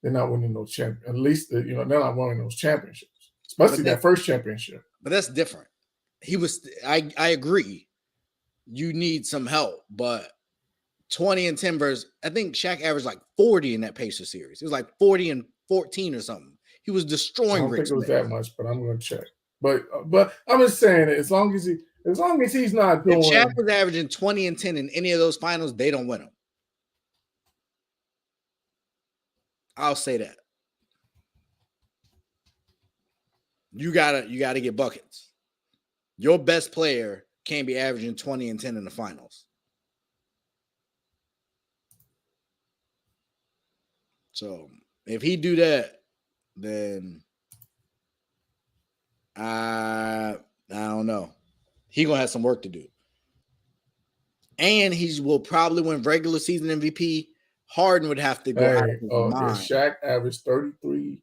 they're not winning those championships. At least they're not winning those championships, especially that first championship. But that's different. He was. I agree. You need some help, but 20 and 10 versus. I think Shaq averaged like 40 in that Pacers series. It was like 40 and 14 or something. He was destroying. I don't think it was that much, but I'm going to check. But I'm just saying that as long as he's not doing. If Shaq was averaging 20 and 10 in any of those finals, they don't win them. I'll say that. You gotta get buckets. Your best player can't be averaging 20 and 10 in the finals. So if he do that, then I don't know. He gonna have some work to do. And he will probably win regular season MVP. Harden would have to go out of his mind. Shaq averaged 33,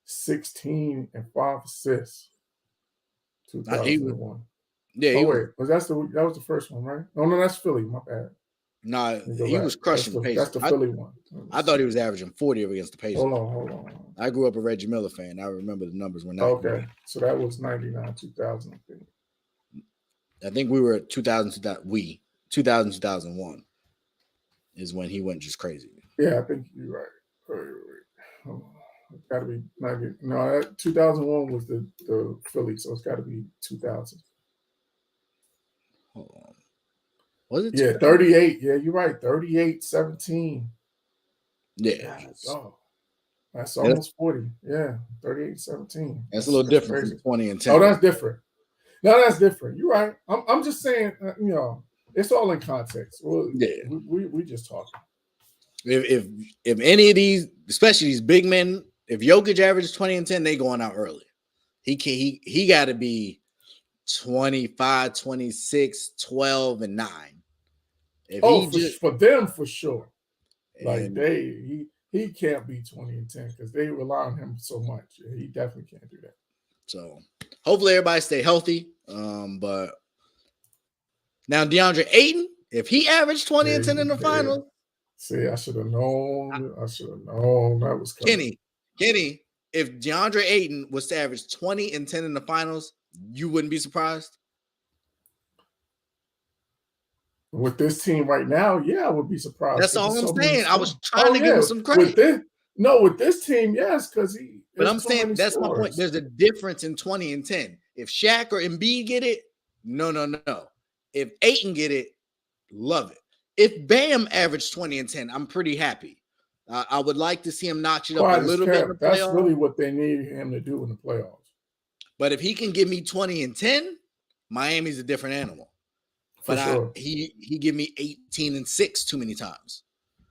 16, and 5 assists. 2001. That was the first one, right? No, that's Philly. My bad. No, he was crushing the Pacers. That's the Philly one. I thought he was averaging 40 against the Pacers. Hold on. I grew up a Reggie Miller fan. I remember the numbers were not. Okay, so that was 99, 2000. I think we were at 2000, 2001 is when he went just crazy. Yeah, I think you're right. Wait. It's got to be 90. No, 2001 was the Philly, so it's got to be 2000. Hold on. Was it? Yeah, 38. Yeah, you're right. 38, 17. Yeah. That's almost 40. Yeah, 38, 17. That's a little different from 20 and 10. Oh, that's different. No, that's different. You're right. I'm just saying, it's all in context. We just talking. If any of these, especially these big men, if Jokic averages 20 and 10, they going out early. He got to be 25, 26, 12, and 9. For them, for sure. Like he can't be 20 and 10 because they rely on him so much. Yeah, he definitely can't do that. So hopefully everybody stay healthy. But now DeAndre Ayton, if he averaged 20 and 10 in the finals. See, I should have known. That was coming. Kenny, if DeAndre Ayton was to average 20 and 10 in the finals, you wouldn't be surprised? With this team right now, I would be surprised. That's all I'm saying. I was trying to give him some credit. With this team, yes, because he. But I'm saying that's my point. There's a difference in 20 and 10. If Shaq or Embiid get it, no. If Ayton get it, love it. If Bam averaged 20 and 10, I'm pretty happy. I would like to see him notch it up a little bit in the playoffs. That's really what they need him to do in the playoffs. But if he can give me 20 and 10, Miami's a different animal. But sure. He give me 18 and 6 too many times.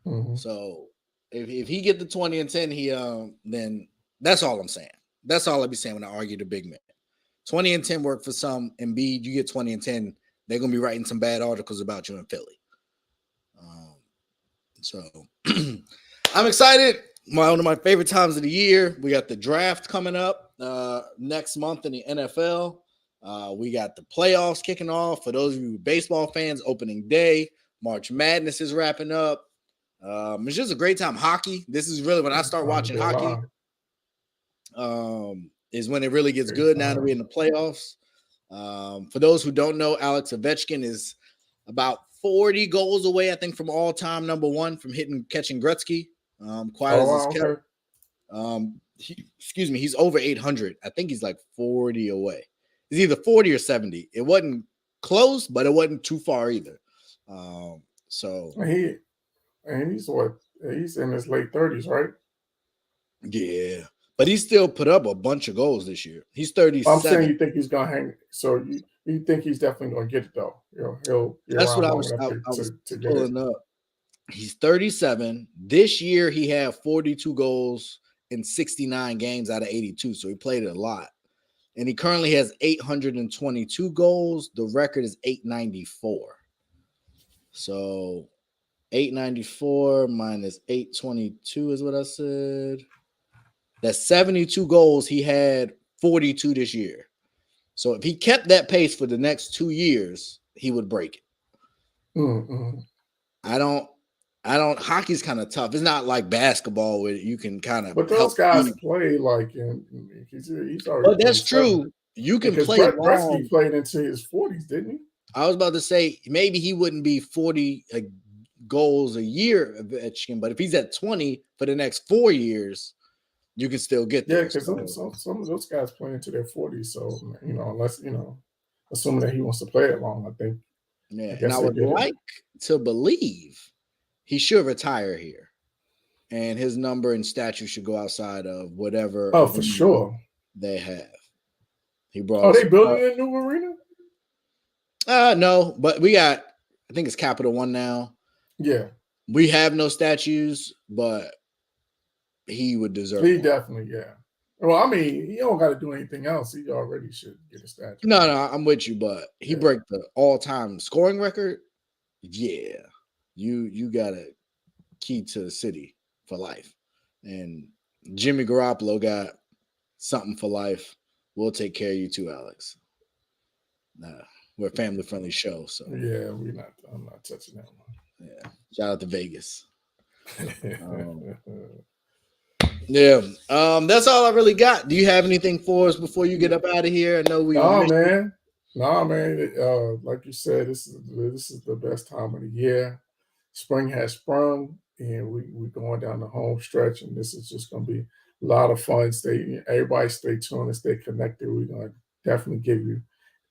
Mm-hmm. So if he get the 20 and 10, then that's all I'm saying. That's all I'll be saying when I argue the big man. 20 and 10 work for some. Embiid, you get 20 and 10, they're gonna be writing some bad articles about you in Philly. So I'm excited. One of my favorite times of the year. We got the draft coming up next month in the NFL. We got the playoffs kicking off. For those of you baseball fans, opening day. March Madness is wrapping up. It's just a great time. Hockey. This is really when I start watching hockey. Is when it really gets good now that we're in the playoffs. For those who don't know, Alex Ovechkin is about 40 goals away, I think, from all-time number one from catching Gretzky. Quiet as it's kept. He's over 800. I think he's like 40 away. It's either 40 or 70. It wasn't close, but it wasn't too far either. He's in his late 30s, right? Yeah. But he still put up a bunch of goals this year. He's 37. I'm saying you think he's gonna hang. So you think he's definitely gonna get it though? He'll That's what I was pulling up. He's 37. This year he had 42 goals in 69 games out of 82. So he played it a lot. And he currently has 822 goals. The record is 894. So 894 minus 822 is what I said. That's 72 goals. He had 42 this year. So if he kept that pace for the next 2 years, he would break it. Mm-hmm. I don't. Hockey's kind of tough. It's not like basketball where you can kind of. But those guys play like he's already. But that's true. You can play. Gretzky played into his 40s, didn't he? I was about to say maybe he wouldn't be 40 goals a year, but if he's at 20 for the next 4 years, you can still get there. Yeah, because some of those guys play into their 40s. So, unless, assuming that he wants to play it long, I think. Yeah, and I would like to believe he should retire here. And his number and statue should go outside of whatever. Oh, for sure. They have. He brought. Are they building a new arena? No, but we got, I think it's Capital One now. Yeah. We have no statues, but he would deserve He one. Definitely, yeah. Well, I mean, he don't got to do anything else. He already should get a statue. No, I'm with you, but he break the all-time scoring record. Yeah, you got a key to the city for life, and Jimmy Garoppolo got something for life. We'll take care of you too, Alex. We're a family-friendly show, so yeah, I'm not touching that one. Yeah, shout out to Vegas. Yeah, that's all I really got. Do you have anything for us before you get up out of here? I know we. No, man. Like you said, this is the best time of the year. Spring has sprung, and we're going down the home stretch, and this is just going to be a lot of fun. Everybody stay tuned and stay connected. We're going to definitely give you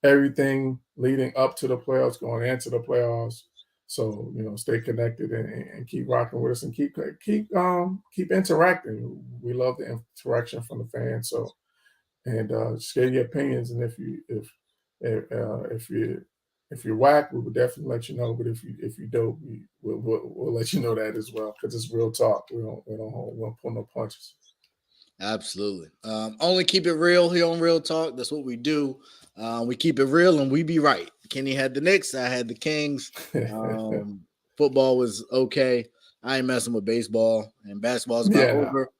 everything leading up to the playoffs, going into the playoffs. So, stay connected and keep rocking with us and keep interacting. We love the interaction from the fans. So, and just get your opinions. And if you're whack, we will definitely let you know. But if you don't, we'll let you know that as well, because it's real talk. We don't pull no punches. Absolutely. Only keep it real here on Real Talk. That's what we do. We keep it real and we be right. Kenny had the Knicks. I had the Kings. Football was okay. I ain't messing with baseball, and basketball's about over.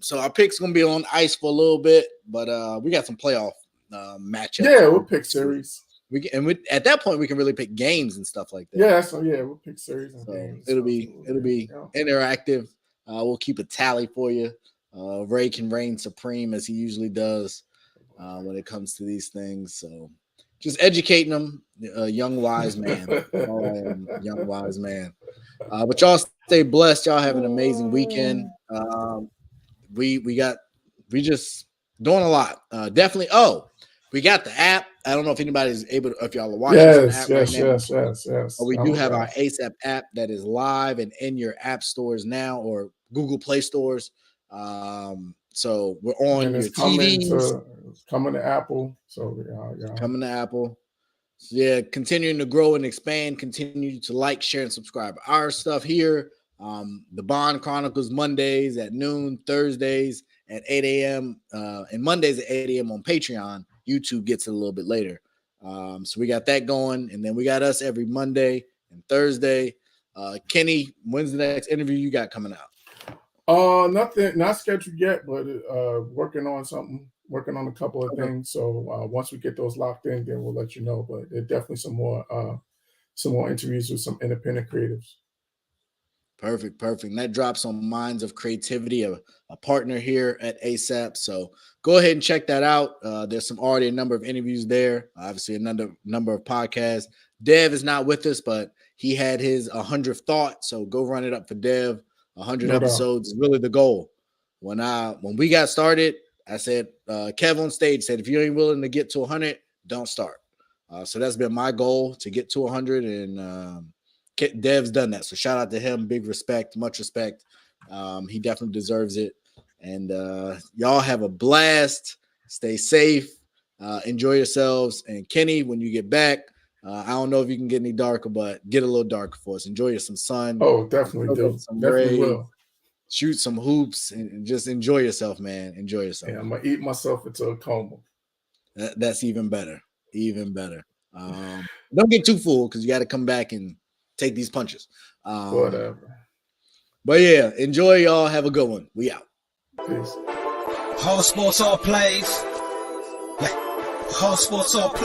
So our pick's going to be on ice for a little bit, but we got some playoff matchups. Yeah, we'll pick series. At that point, we can really pick games and stuff like that. Yeah, we'll pick series and games. It'll be interactive. We'll keep a tally for you. Ray can reign supreme as he usually does when it comes to these things. So just educating them, young wise man. Young wise man. But y'all stay blessed. Y'all have an amazing weekend. We just doing a lot. Definitely. Oh, we got the app. I don't know if anybody's able to, if y'all are watching this app right now. Yes. We do have our ASAP app that is live and in your app stores now, or Google Play stores. So we're on your TVs. Coming to Apple. So coming to Apple. So yeah, continuing to grow and expand. Continue to like, share, and subscribe our stuff here. The Bond Chronicles Mondays at noon, Thursdays at 8 a.m. And Mondays at 8 a.m. on Patreon. YouTube gets it a little bit later. So we got that going, and then we got us every Monday and Thursday. Kenny, when's the next interview you got coming out? Nothing, not scheduled yet, but working on something, working on a couple of things. So once we get those locked in, then we'll let you know. But there's definitely some more interviews with some independent creatives. Perfect. And that drops on Minds of Creativity, a partner here at ASAP. So go ahead and check that out. There's already a number of interviews there. Obviously, a number of podcasts. Dev is not with us, but he had his 100th thought. So go run it up for Dev. 100 episodes is really the goal. When we got started, I said, Kev on stage said, if you ain't willing to get to 100, don't start. So that's been my goal, to get to 100, and Dev's done that. So shout out to him. Big respect, much respect. He definitely deserves it. And y'all have a blast. Stay safe. Enjoy yourselves. And Kenny, when you get back, I don't know if you can get any darker, but get a little darker for us. Enjoy some sun. Oh, definitely do. Definitely will. Shoot some hoops and just enjoy yourself, man. Enjoy yourself. Yeah, I'm gonna eat myself into a coma. That's even better. Even better. Don't get too full, because you got to come back and take these punches. Whatever. But yeah, enjoy, y'all. Have a good one. We out. Peace. Whole sports all plays. Whole sports all plays.